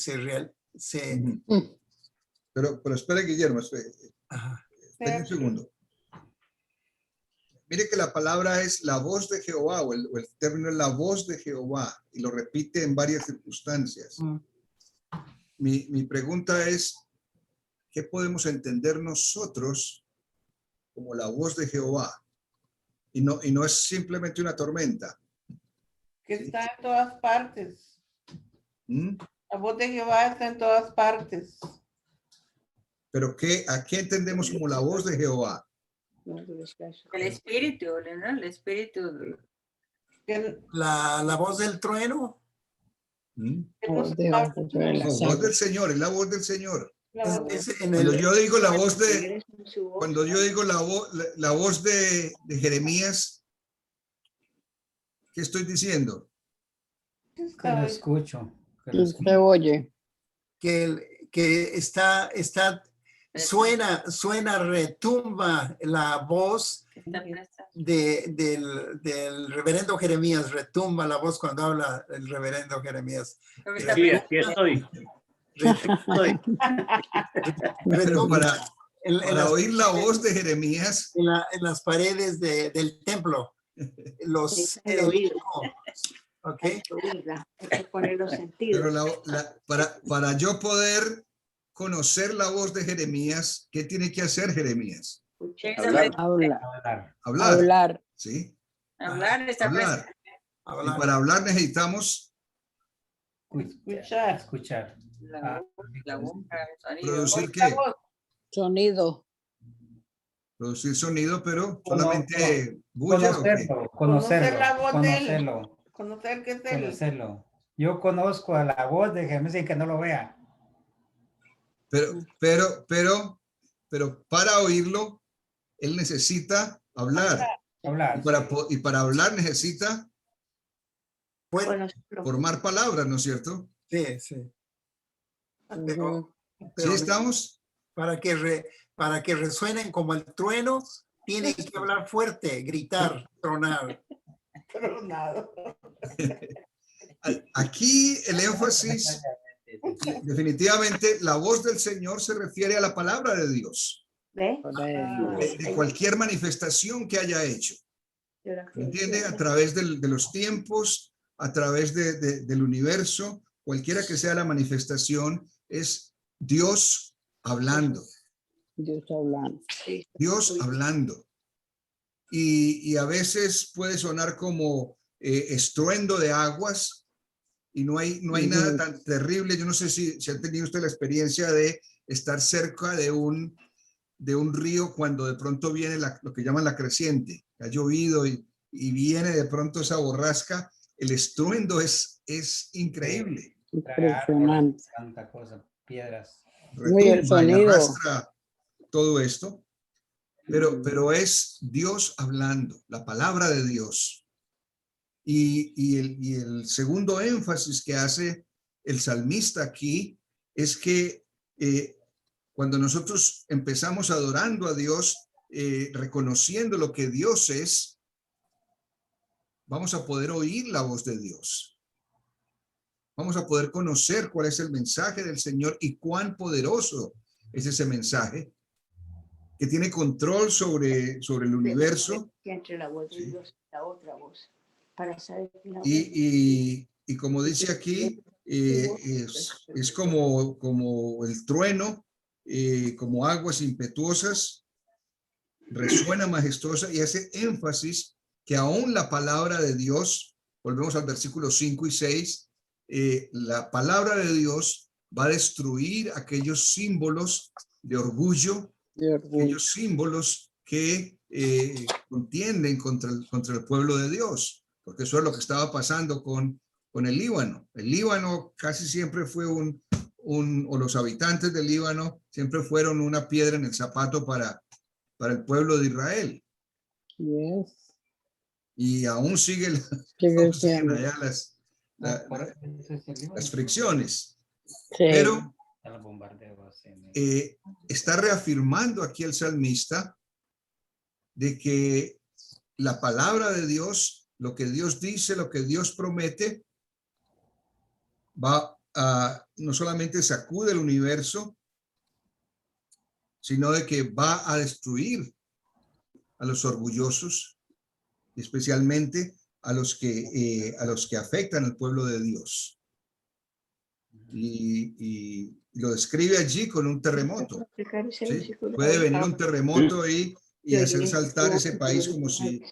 Pero espere, Guillermo, espere Ajá. un segundo. Mire que la palabra es la voz de Jehová, o el término es la voz de Jehová, y lo repite en varias circunstancias. Mi pregunta es, ¿qué podemos entender nosotros como la voz de Jehová? Y no es simplemente una tormenta. Que está en todas partes. ¿Mm? La voz de Jehová está en todas partes. Pero ¿a qué entendemos como la voz de Jehová? El espíritu, ¿no? El espíritu. La voz del trueno. ¿Mm? Voz de Jehová sobre No, las voz del aguas. Señor, es la voz del Señor. Es en Cuando el, yo digo la voz de, cuando yo digo la voz de Jeremías, ¿qué estoy diciendo? Que lo escucho. Que lo Y escucho. se oye. que está suena, retumba la voz Está presta. del reverendo Jeremías, retumba la voz cuando habla el reverendo Jeremías. Creo que está Sí, presta. aquí estoy. Pero Retumba en para las- oír la voz de Jeremías, en las paredes del templo. Los Hay que oírla, ¿ok? hay que oírla, hay que poner los sentidos. pero para yo poder conocer la voz de Jeremías, ¿qué tiene que hacer Jeremías? Escuchar. Hablar. Hablar. Hablar. Hablar. ¿Sí? Hablar está Hablar. presta. Y Hablar. para hablar necesitamos Escuchar. Escuchar. La boca, el sonido. producir qué? Sonido. Producir sonido, pero Cono- solamente bulla o qué? Conocerlo. Conocer la voz de él. Conocerlo. Conocer que es él. Conocerlo. Yo conozco a la voz de Jeremías y que no lo vea. Pero para oírlo, él necesita hablar. Hablar. Y para hablar necesita Conocerlo. formar palabras, ¿no es cierto? Sí, sí. Pero, ¿Sí pero estamos? para que resuenen como el trueno, tienen que hablar fuerte, gritar, tronar. Tronado. Aquí el énfasis, definitivamente, la voz del Señor se refiere a la palabra de Dios, ¿Ve? de cualquier manifestación que haya hecho. ¿Me entiende? A través de los tiempos, a través del universo, cualquiera que sea la manifestación, es Dios hablando. Dios hablando. Dios hablando. Y a veces puede sonar como estruendo de aguas, y no hay nada tan terrible. Yo no sé si ha tenido usted la experiencia de estar cerca de un río cuando de pronto viene lo que llaman la creciente. Ha llovido y viene de pronto esa borrasca. El estruendo es increíble. Impresionante. Tanta cosa. Piedras. Uy, el Retumba y sonido. arrastra todo esto. Pero es Dios hablando, la palabra de Dios. Y el segundo énfasis que hace el salmista aquí es que cuando nosotros empezamos adorando a Dios, reconociendo lo que Dios es, vamos a poder oír la voz de Dios. Vamos a poder conocer cuál es el mensaje del Señor y cuán poderoso es ese mensaje, que tiene control sobre el universo. Que entre la voz de Dios y la otra voz. Para saber que la voz Y como dice aquí, es como el trueno, como aguas impetuosas, resuena majestuosa y hace énfasis que aún la palabra de Dios, volvemos al versículo 5 y 6, la palabra de Dios va a destruir aquellos símbolos de orgullo, aquellos símbolos que contienden contra el pueblo de Dios, porque eso es lo que estaba pasando con el Líbano. El Líbano casi siempre fue o los habitantes del Líbano siempre fueron una piedra en el zapato para el pueblo de Israel. Yes. Y aún sigue, Sigue aún siguen siendo. allá las fricciones. Sí. Pero El bombardeo así, ¿no? está reafirmando aquí el salmista de que la palabra de Dios, lo que Dios dice, lo que Dios promete, va a no solamente sacude el universo, sino de que va a destruir a los orgullosos, especialmente a los que afectan al pueblo de Dios. Y lo describe allí con un terremoto. Explicar ese ¿Sí? versículo. Puede venir un terremoto y hacer saltar ese país como si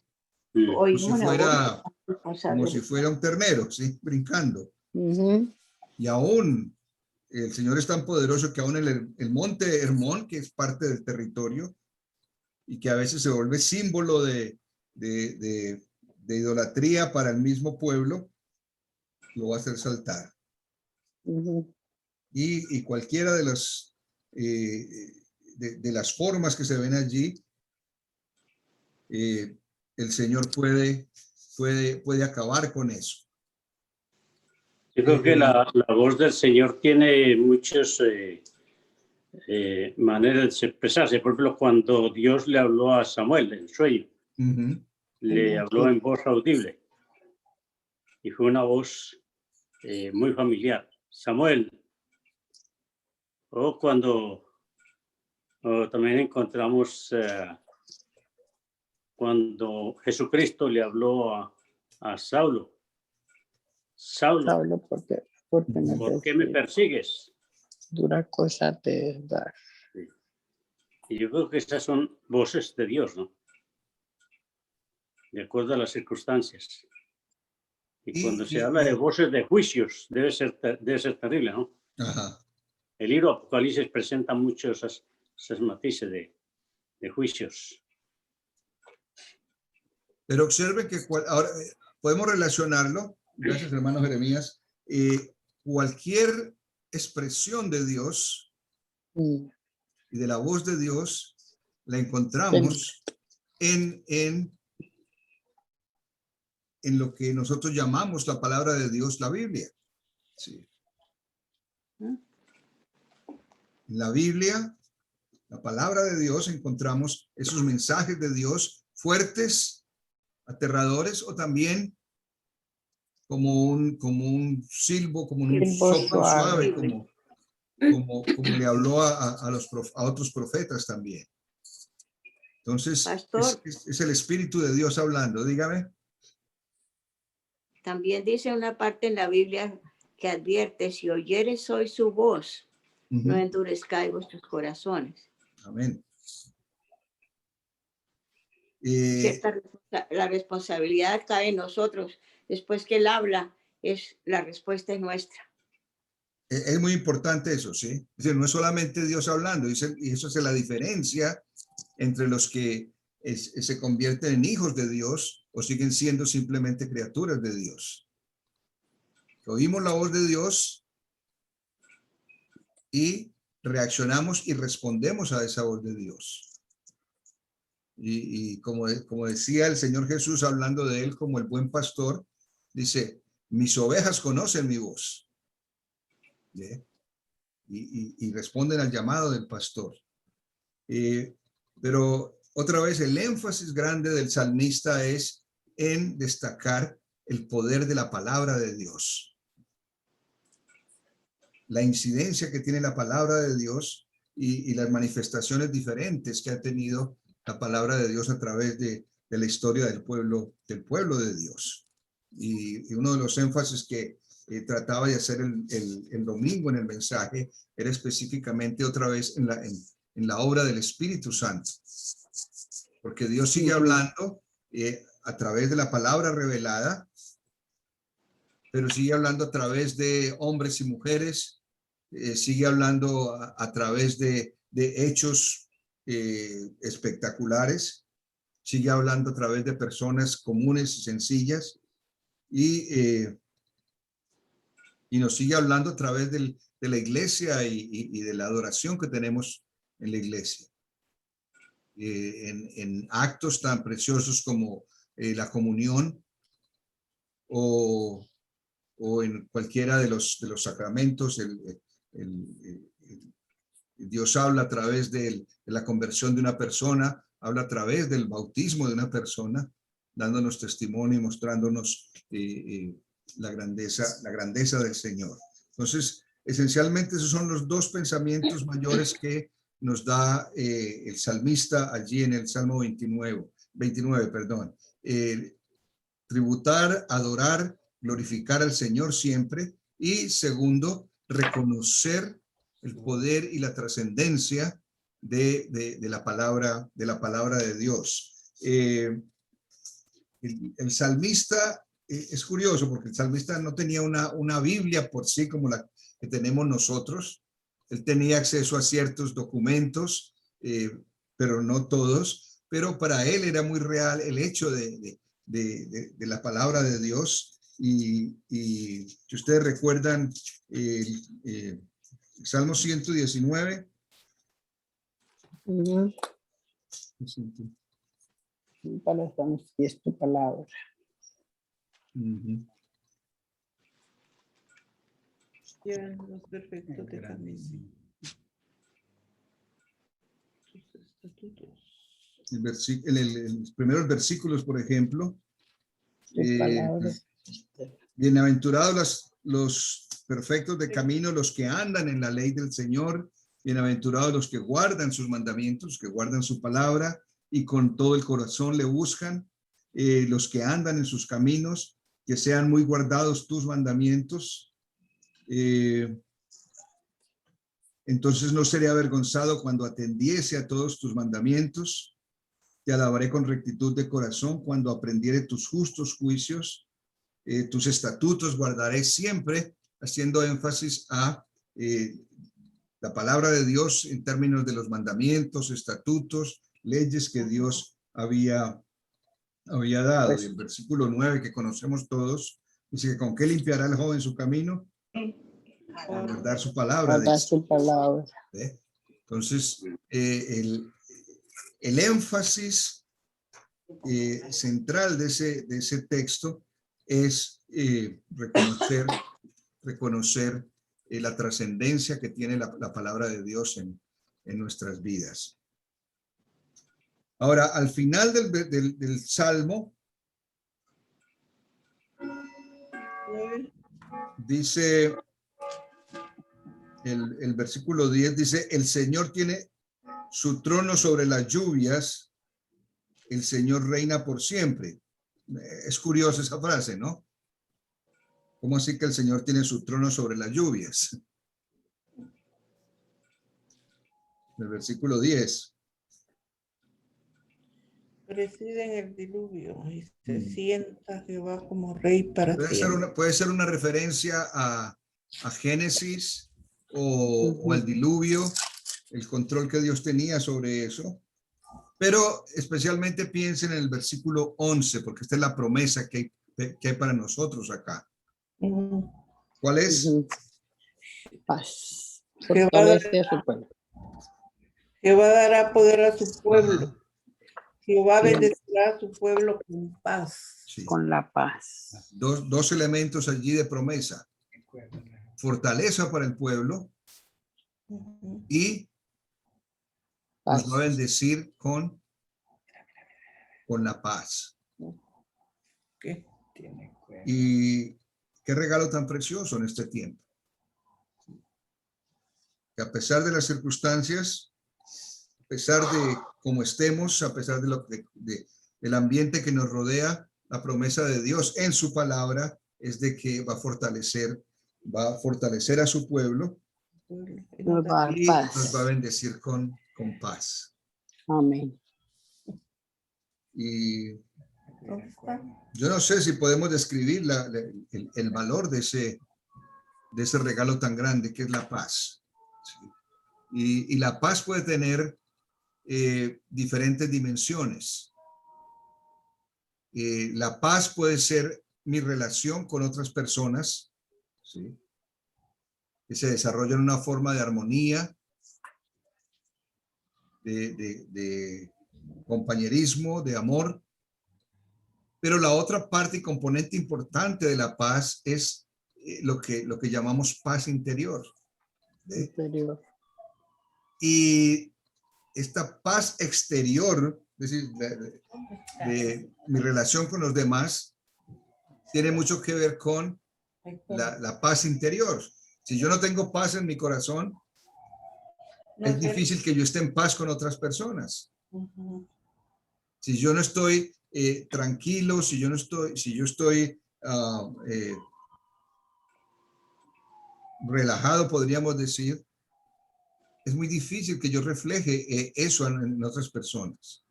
Oímos la voz como si fuera un ternero, ¿sí? Brincando. Ujú. Y aún el Señor es tan poderoso que aún el monte Hermón, que es parte del territorio y que a veces se vuelve símbolo de idolatría para el mismo pueblo, lo va a hacer saltar. Ujú. Y cualquiera de las formas que se ven allí, el Señor puede acabar con eso. Yo creo que la voz del Señor tiene muchas maneras de expresarse. Por ejemplo, cuando Dios le habló a Samuel en sueño, le habló en voz audible. Y fue una voz muy familiar. Samuel. O cuando también encontramos cuando Jesucristo le habló a Saulo. Saulo, Saulo, ¿por qué me persigues? Dura cosa te dar. Sí. Y yo creo que esas son voces de Dios, ¿no? De acuerdo a las circunstancias. Y cuando se habla de voces de juicios, debe ser terrible, ¿no? Ajá. El libro Apocalipsis presenta muchos esos matices de juicios. Pero observe que ahora podemos relacionarlo, gracias hermano Jeremías, cualquier expresión de Dios y de la voz de Dios la encontramos en lo que nosotros llamamos la palabra de Dios, la Biblia. Sí. En la Biblia, la palabra de Dios, encontramos esos mensajes de Dios fuertes, aterradores, o también como un silbo, como un soplo suave, como le habló a otros profetas también. Entonces, es el Espíritu de Dios hablando. Dígame. También dice una parte en la Biblia que advierte: si oyeres hoy su voz, no endurezcáis vuestros corazones. Amén. La responsabilidad cae en nosotros. Después que Él habla, la respuesta es nuestra. Es muy importante eso, ¿sí? Es decir, no es solamente Dios hablando, y eso es la diferencia entre los que se convierten en hijos de Dios o siguen siendo simplemente criaturas de Dios. Oímos la voz de Dios y reaccionamos y respondemos a esa voz de Dios. Y como decía el Señor Jesús, hablando de él como el buen pastor, dice: mis ovejas conocen mi voz. ¿Sí? Y responden al llamado del pastor. Pero otra vez el énfasis grande del salmista es en destacar el poder de la palabra de Dios. La incidencia que tiene la palabra de Dios y las manifestaciones diferentes que ha tenido la palabra de Dios a través de la historia del pueblo de Dios. Y uno de los énfasis que trataba de hacer el domingo en el mensaje era específicamente otra vez en la obra del Espíritu Santo. Porque Dios sigue hablando a través de la palabra revelada, pero sigue hablando a través de hombres y mujeres, sigue hablando a través de hechos espectaculares, sigue hablando a través de personas comunes y sencillas, y nos sigue hablando a través de la iglesia y de la adoración que tenemos en la iglesia. en actos tan preciosos como la comunión o en cualquiera de los sacramentos. Dios habla a través de la conversión de una persona, habla a través del bautismo de una persona, dándonos testimonio y mostrándonos la grandeza del Señor. Entonces, esencialmente esos son los dos pensamientos mayores que nos da el salmista allí en el Salmo 29, perdón. Tributar, adorar, glorificar al Señor siempre. Y segundo, reconocer el poder y la trascendencia de la palabra de Dios. El salmista, es curioso porque el salmista no tenía una Biblia por sí como la que tenemos nosotros. Él tenía acceso a ciertos documentos, pero no todos. Pero para él era muy real el hecho de la palabra de Dios. Y si ustedes recuerdan el Salmo 119. Para estamos y es tu palabra. Ya, los perfectos de camino. Sus estatutos. En los primeros versículos, por ejemplo, Tu palabra. bienaventurados los perfectos de camino, los que andan en la ley del Señor, bienaventurados los que guardan sus mandamientos, que guardan su palabra y con todo el corazón le buscan, los que andan en sus caminos, que sean muy guardados tus mandamientos. Entonces no seré avergonzado cuando atendiese a todos tus mandamientos. Te alabaré con rectitud de corazón cuando aprendiere tus justos juicios. Tus estatutos guardaré siempre, haciendo énfasis a la palabra de Dios en términos de los mandamientos, estatutos, leyes que Dios había dado. Y el versículo 9 que conocemos todos, dice que con qué limpiará el joven su camino, con guardar su palabra. Guardar su palabra. Entonces, el énfasis central de ese texto es reconocer la trascendencia que tiene la palabra de Dios en nuestras vidas. Ahora, al final del Salmo, dice el versículo 10, dice, el Señor tiene su trono sobre las lluvias, el Señor reina por siempre. Es curiosa esa frase, ¿no? ¿Cómo así que el Señor tiene su trono sobre las lluvias? El versículo 10. Preside en el diluvio y se sienta Jehová como rey para siempre. Puede ser una referencia a Génesis o al diluvio, el control que Dios tenía sobre eso. Pero especialmente piensen en el versículo 11, porque esta es la promesa que hay para nosotros acá. ¿Cuál es? Paz. Jehová dará poder a su pueblo. Jehová bendecirá a su pueblo con paz. Sí. Con la paz. Dos elementos allí de promesa. Fortaleza para el pueblo y nos va a bendecir con la paz. ¿Qué? Y qué regalo tan precioso en este tiempo. Que a pesar de las circunstancias, a pesar de cómo estemos, a pesar del ambiente que nos rodea, la promesa de Dios en su palabra es de que va a fortalecer a su pueblo y nos va a bendecir con paz. Amén. Y yo no sé si podemos describir el valor de ese regalo tan grande que es la paz. ¿Sí? Y la paz puede tener diferentes dimensiones. La paz puede ser mi relación con otras personas, ¿sí? Que se desarrolla en una forma de armonía, de compañerismo, de amor. Pero la otra parte y componente importante de la paz es lo que llamamos paz interior. Interior. Y esta paz exterior, es decir, de mi relación con los demás, tiene mucho que ver con la paz interior. Si yo no tengo paz en mi corazón, es difícil que yo esté en paz con otras personas. Si yo no estoy tranquilo, si yo estoy relajado, podríamos decir, es muy difícil que yo refleje eso en otras personas.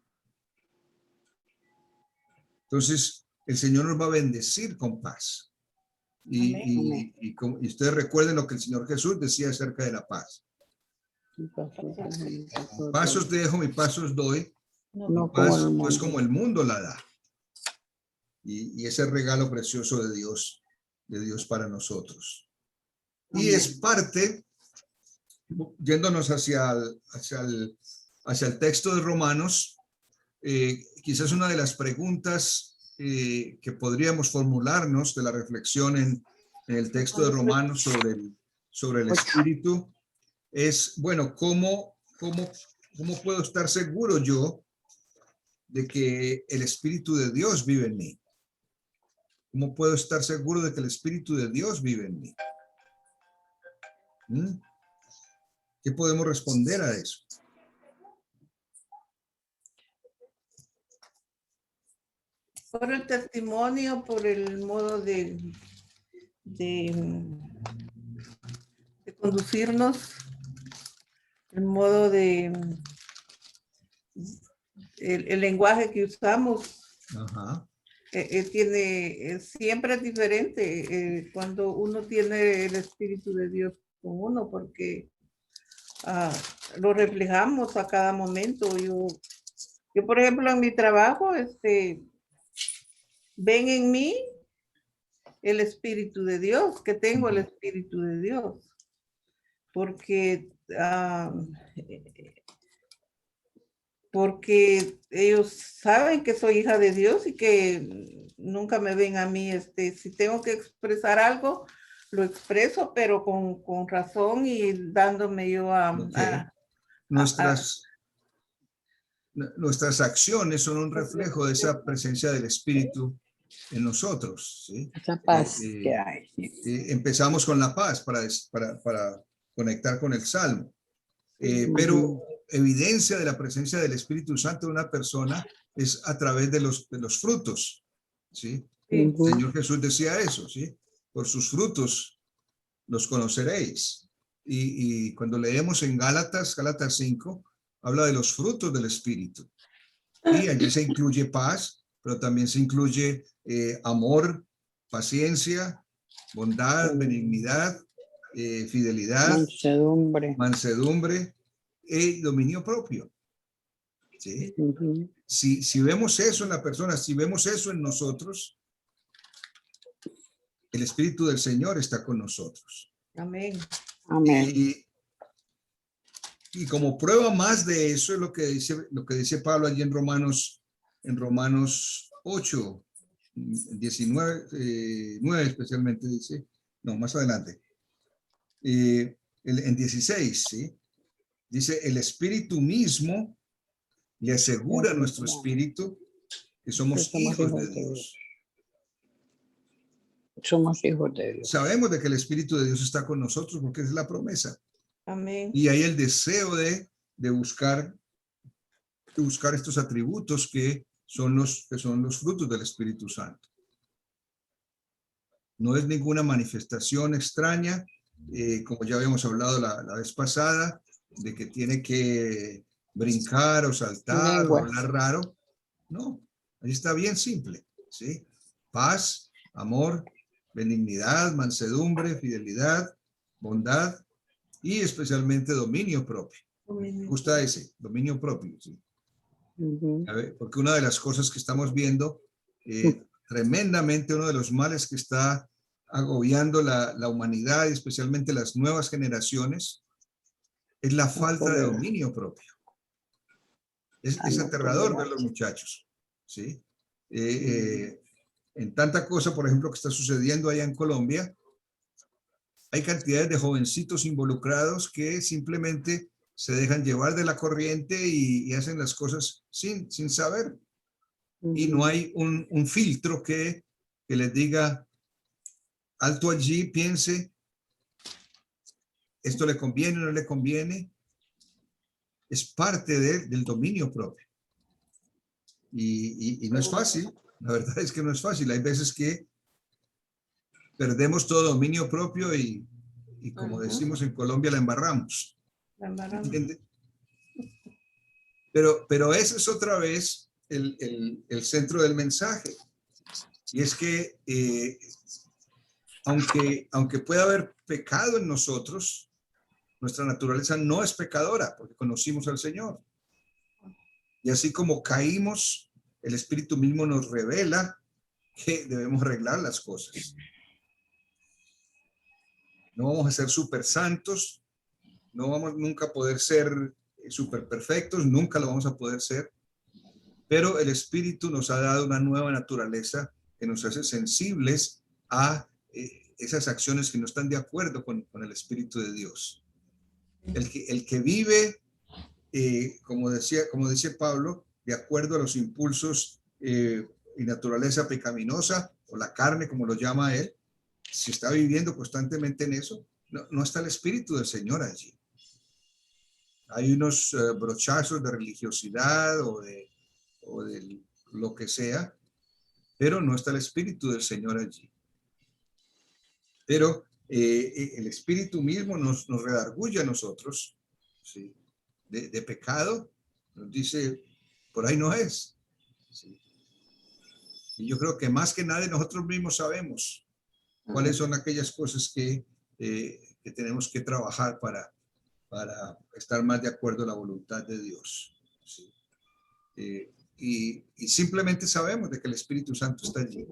Entonces, el Señor nos va a bendecir con paz. Y ustedes recuerden lo que el Señor Jesús decía acerca de la paz. Paz os dejo, mi paz os doy. No Paz, como el pues mundo. como el mundo la da. Y ese regalo precioso de Dios para nosotros. Y es parte, yéndonos hacia el texto de Romanos, quizás una de las preguntas que podríamos formularnos de la reflexión en el texto de Romanos sobre el Espíritu es, bueno, ¿cómo puedo estar seguro yo de que el Espíritu de Dios vive en mí? ¿Cómo puedo estar seguro de que el Espíritu de Dios vive en mí? ¿Qué podemos responder a eso? Por el testimonio, por el modo de conducirnos, el modo el lenguaje que usamos. Ajá. Siempre es diferente cuando uno tiene el Espíritu de Dios con uno, porque lo reflejamos a cada momento. Yo, por ejemplo, en mi trabajo, ven en mí el Espíritu de Dios, que tengo el Espíritu de Dios, porque ellos saben que soy hija de Dios y que nunca me ven a mí, si tengo que expresar algo, lo expreso, pero con razón y dándome yo Nuestras acciones son un reflejo de esa presencia del Espíritu en nosotros, ¿sí? Esa paz que hay. Empezamos con la paz para conectar con el Salmo. Pero evidencia de la presencia del Espíritu Santo en una persona es a través de los frutos, ¿sí? El Señor Jesús decía eso, ¿sí? Por sus frutos los conoceréis. Y cuando leemos en Gálatas 5, habla de los frutos del Espíritu. Y allí se incluye paz, pero también se incluye amor, paciencia, bondad, benignidad, fidelidad, mansedumbre y dominio propio. ¿Sí? Si vemos eso en la persona, si vemos eso en nosotros, el Espíritu del Señor está con nosotros. Amén. Amén. Y como prueba más de eso es lo que dice Pablo allí en Romanos 8, 19, 9 especialmente dice, no, más adelante. En 16, ¿sí? Dice, el Espíritu mismo le asegura a nuestro espíritu que somos hijos de Dios. Somos hijos de Dios. Sabemos de que el Espíritu de Dios está con nosotros porque es la promesa. Amén. Y hay el deseo de buscar estos atributos que son los frutos del Espíritu Santo. No es ninguna manifestación extraña, como ya habíamos hablado la vez pasada, de que tiene que brincar o saltar o hablar raro. No, ahí está bien simple, ¿sí? Paz, amor, benignidad, mansedumbre, fidelidad, bondad y especialmente dominio propio. Me gusta ese, dominio propio, ¿sí? A ver, porque una de las cosas que estamos viendo tremendamente, uno de los males que está agobiando la humanidad y especialmente las nuevas generaciones es la falta de dominio propio. Es aterrador ver los muchachos, ¿sí? En tanta cosa, por ejemplo, que está sucediendo allá en Colombia, hay cantidades de jovencitos involucrados que simplemente se dejan llevar de la corriente y hacen las cosas sin saber. Y no hay un filtro que les diga, alto allí, piense, esto le conviene o no le conviene. Es parte del dominio propio. Y no es fácil, la verdad es que no es fácil. Hay veces que perdemos todo dominio propio y como decimos en Colombia, la embarramos. ¿Entiende? Pero ese es otra vez el centro del mensaje. Y es que aunque pueda haber pecado en nosotros, nuestra naturaleza no es pecadora porque conocimos al Señor. Y así como caímos, el Espíritu mismo nos revela que debemos arreglar las cosas. No vamos a ser súper santos, no vamos nunca a poder ser súper perfectos, nunca lo vamos a poder ser, pero el Espíritu nos ha dado una nueva naturaleza que nos hace sensibles a esas acciones que no están de acuerdo con el Espíritu de Dios. El que vive, como dice Pablo, de acuerdo a los impulsos y naturaleza pecaminosa, o la carne, como lo llama él, si está viviendo constantemente en eso, no está el Espíritu del Señor allí. Hay unos brochazos de religiosidad o de lo que sea, pero no está el Espíritu del Señor allí. Pero el Espíritu mismo nos redarguye a nosotros, ¿sí? de pecado, nos dice, por ahí no es. ¿Sí? Y yo creo que más que nadie nosotros mismos sabemos cuáles son aquellas cosas que tenemos que trabajar para estar más de acuerdo a la voluntad de Dios. ¿Sí? Y simplemente sabemos de que el Espíritu Santo está allí.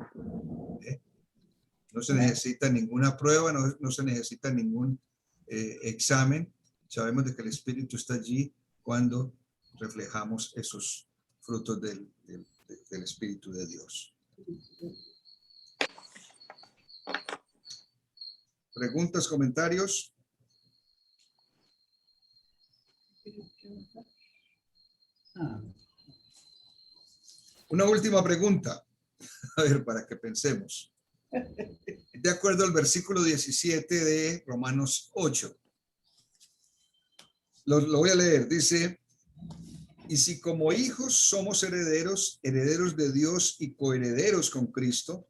No se necesita ninguna prueba, no se necesita ningún examen. Sabemos de que el Espíritu está allí cuando reflejamos esos frutos del Espíritu de Dios. ¿Preguntas, comentarios? Una última pregunta, a ver, para que pensemos. De acuerdo al versículo 17 de Romanos 8. Lo voy a leer, dice, y si como hijos somos herederos, herederos de Dios y coherederos con Cristo,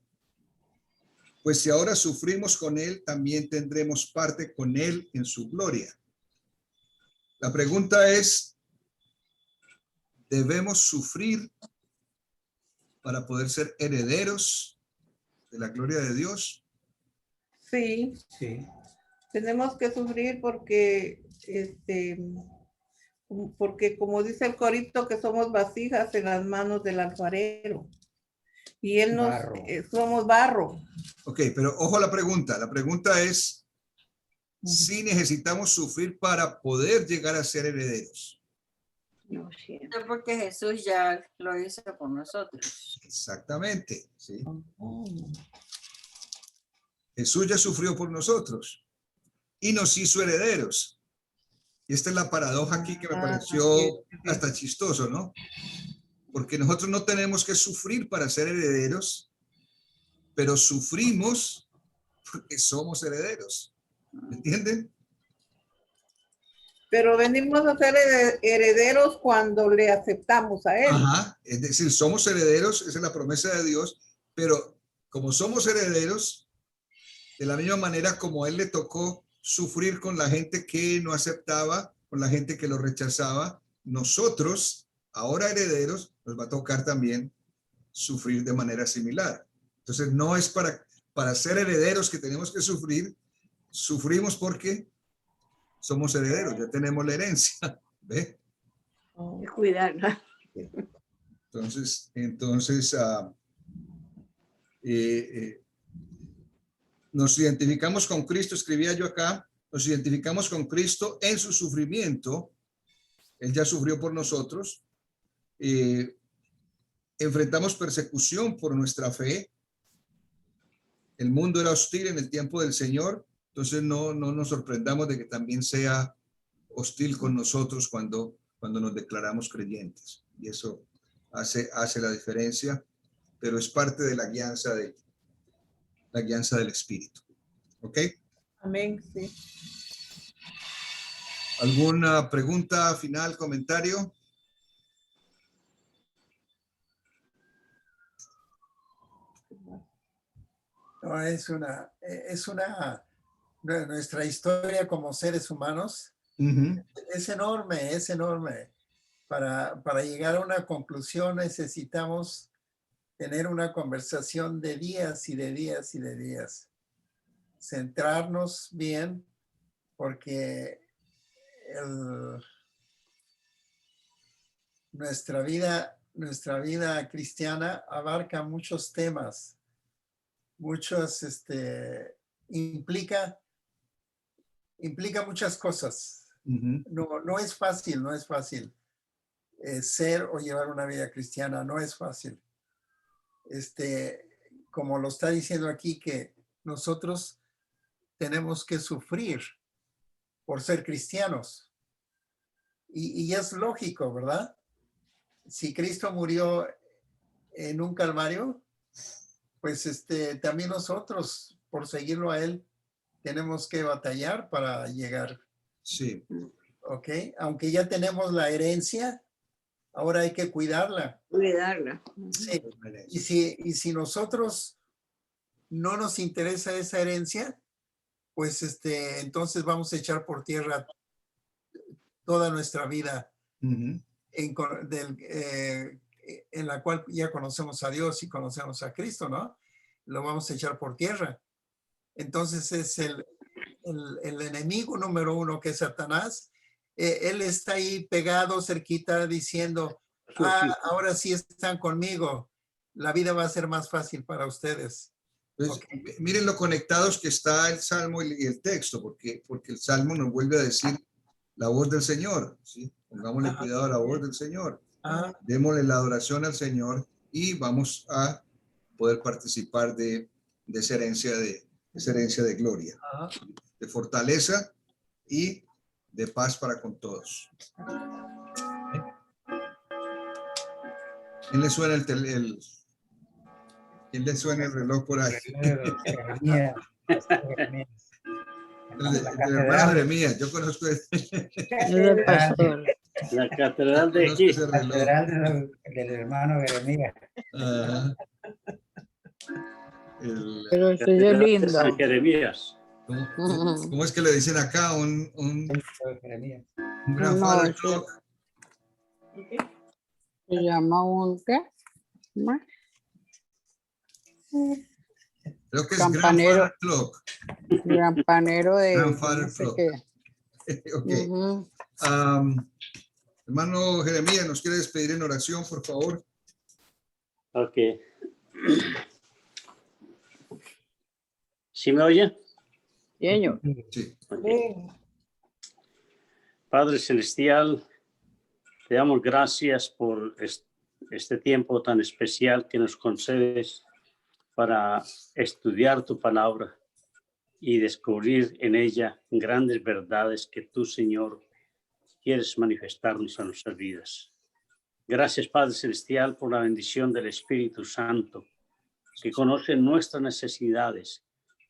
pues si ahora sufrimos con Él, también tendremos parte con Él en su gloria. La pregunta es, ¿debemos sufrir para poder ser herederos de la gloria de Dios? Sí. Sí. Tenemos que sufrir porque como dice el corito, que somos vasijas en las manos del alfarero. Y él nos, somos barro. Ok, pero ojo a la pregunta. La pregunta es si necesitamos sufrir para poder llegar a ser herederos. No, siempre. No, porque Jesús ya lo hizo por nosotros. Exactamente, ¿sí? Jesús ya sufrió por nosotros y nos hizo herederos. Y esta es la paradoja aquí que me pareció hasta chistoso, ¿no? Porque nosotros no tenemos que sufrir para ser herederos, pero sufrimos porque somos herederos. ¿Me entienden? Pero venimos a ser herederos cuando le aceptamos a Él. Ajá, es decir, somos herederos, esa es la promesa de Dios, pero como somos herederos, de la misma manera como a Él le tocó sufrir con la gente que no aceptaba, con la gente que lo rechazaba, nosotros, ahora herederos, nos va a tocar también sufrir de manera similar. Entonces, no es para ser herederos que tenemos que sufrir, sufrimos porque somos herederos, ya tenemos la herencia, ¿ve? Hay que cuidarla. Entonces nos identificamos con Cristo, escribía yo acá, nos identificamos con Cristo en su sufrimiento. Él ya sufrió por nosotros, enfrentamos persecución por nuestra fe. El mundo era hostil en el tiempo del Señor, entonces no nos sorprendamos de que también sea hostil con nosotros cuando nos declaramos creyentes. Y eso hace la diferencia, pero es parte de la guianza del Espíritu. ¿Ok? Amén, sí. ¿Alguna pregunta final, comentario? No, nuestra historia como seres humanos es enorme. Para llegar a una conclusión necesitamos tener una conversación de días y de días y de días. Centrarnos bien, porque nuestra vida cristiana abarca muchos temas, implica muchas cosas. No es fácil ser o llevar una vida cristiana, no es fácil. Como lo está diciendo aquí, que nosotros tenemos que sufrir por ser cristianos. Y es lógico, ¿verdad? Si Cristo murió en un calvario, pues también nosotros, por seguirlo a Él, tenemos que batallar para llegar. Sí. ¿Ok? Aunque ya tenemos la herencia, ahora hay que cuidarla. Cuidarla. Sí. Y si nosotros no nos interesa esa herencia, pues entonces vamos a echar por tierra toda nuestra vida en la cual ya conocemos a Dios y conocemos a Cristo, ¿no? Lo vamos a echar por tierra. Entonces es el enemigo número uno, que es Satanás. Él está ahí pegado, cerquita, diciendo, ahora sí están conmigo. La vida va a ser más fácil para ustedes. Entonces, miren lo conectados que está el Salmo y el texto, porque el Salmo nos vuelve a decir la voz del Señor, ¿sí? Pongámosle cuidado a la voz del Señor. Démosle la adoración al Señor y vamos a poder participar de esa herencia de gloria, de fortaleza y de paz para con todos. ¿Quién le suena ¿quién le suena el reloj por ahí? El hermano Jeremías, yo conozco el pastor. La catedral de aquí. La catedral del hermano Jeremías. Pero se oye lindo. San Jeremías. ¿Cómo es que le dicen acá? Un grandfather clock. Se llama un ¿qué? Creo que es Campanero. grandfather clock. Campanero de Grandfather no sé clock. qué. Ok. Hermano Jeremías, ¿nos quiere despedir en oración, por favor? Ok. ¿Sí me oye? Señor. Sí. Okay. Padre Celestial, te damos gracias por este tiempo tan especial que nos concedes para estudiar tu palabra y descubrir en ella grandes verdades que tú, Señor, quieres manifestarnos a nuestras vidas. Gracias, Padre Celestial, por la bendición del Espíritu Santo, que conoce nuestras necesidades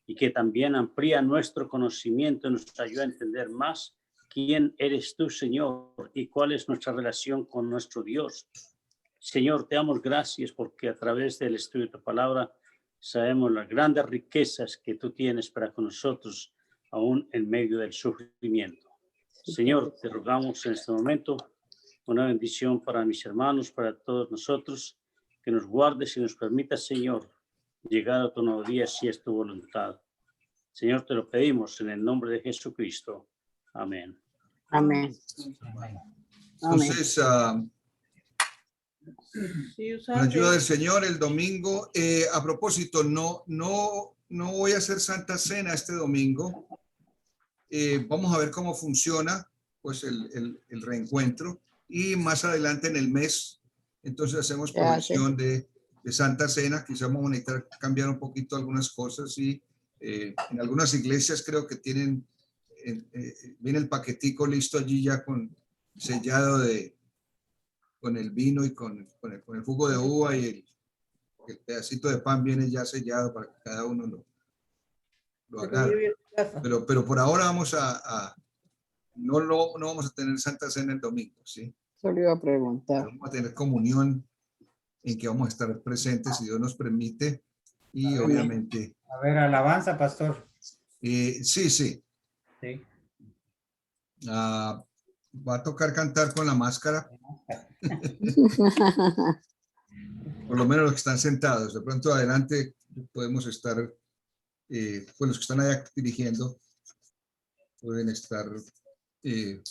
y que también amplía nuestro conocimiento y nos ayuda a entender más quién eres tú, Señor, y cuál es nuestra relación con nuestro Dios. Señor, te damos gracias porque a través del estudio de tu palabra sabemos las grandes riquezas que tú tienes para con nosotros, aún en medio del sufrimiento. Señor, te rogamos en este momento una bendición para mis hermanos, para todos nosotros, que nos guardes y nos permitas, Señor, llegar a tu nuevo día si es tu voluntad. Señor, te lo pedimos en el nombre de Jesucristo. Amén. Amén. Entonces, con la ayuda del Señor, el domingo, a propósito, no voy a hacer Santa Cena este domingo. Vamos a ver cómo funciona pues el reencuentro, y más adelante en el mes entonces hacemos ¿Qué hace? provisión de Santa Cena. Quizás vamos a necesitar cambiar un poquito algunas cosas y en algunas iglesias creo que tienen, viene el paquetico listo allí ya con sellado con el vino y con el jugo de uva y el pedacito de pan viene ya sellado para que cada uno lo Se lo agarre. lleve a casa. Pero por ahora vamos no vamos a tener Santa Cena el domingo, ¿sí? Solo iba a preguntar. Vamos a tener comunión en que vamos a estar presentes si Dios nos permite y Amén. obviamente A ver, alabanza, pastor. sí. Sí. Va a tocar cantar con la máscara, por lo menos los que están sentados. De pronto adelante podemos estar, pues los que están allá dirigiendo pueden estar Sin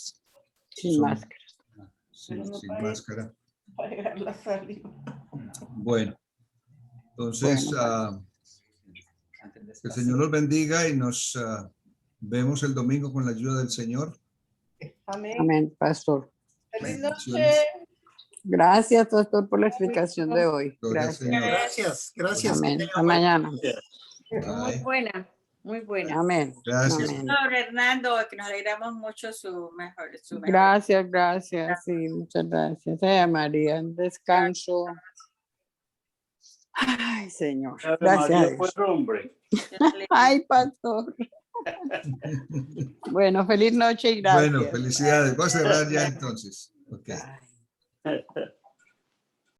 son- máscara. sí, Pero no sin parece. máscara. Pagar la saliva. Bueno, entonces Bueno, que el Señor los bendiga y nos vemos el domingo con la ayuda del Señor. Amén. Amén, pastor. Feliz Bendiciones. noche. Gracias, pastor, por la explicación de hoy. Gloria al Gracias. Señor. Gracias. que Amén. tenga Hasta buen- mañana. Muy Bye. buena, muy buena. Amén. Gracias. Amén. Pastor Hernando, que nos alegramos mucho su mejor. Gracias. Sí, muchas gracias. María, descanso. Ay, Señor. Gracias a María Dios. fue hombre. Ay, pastor. Bueno, feliz noche y gracias. Bueno, felicidades. Voy a cerrar ya entonces. Ok. Bye.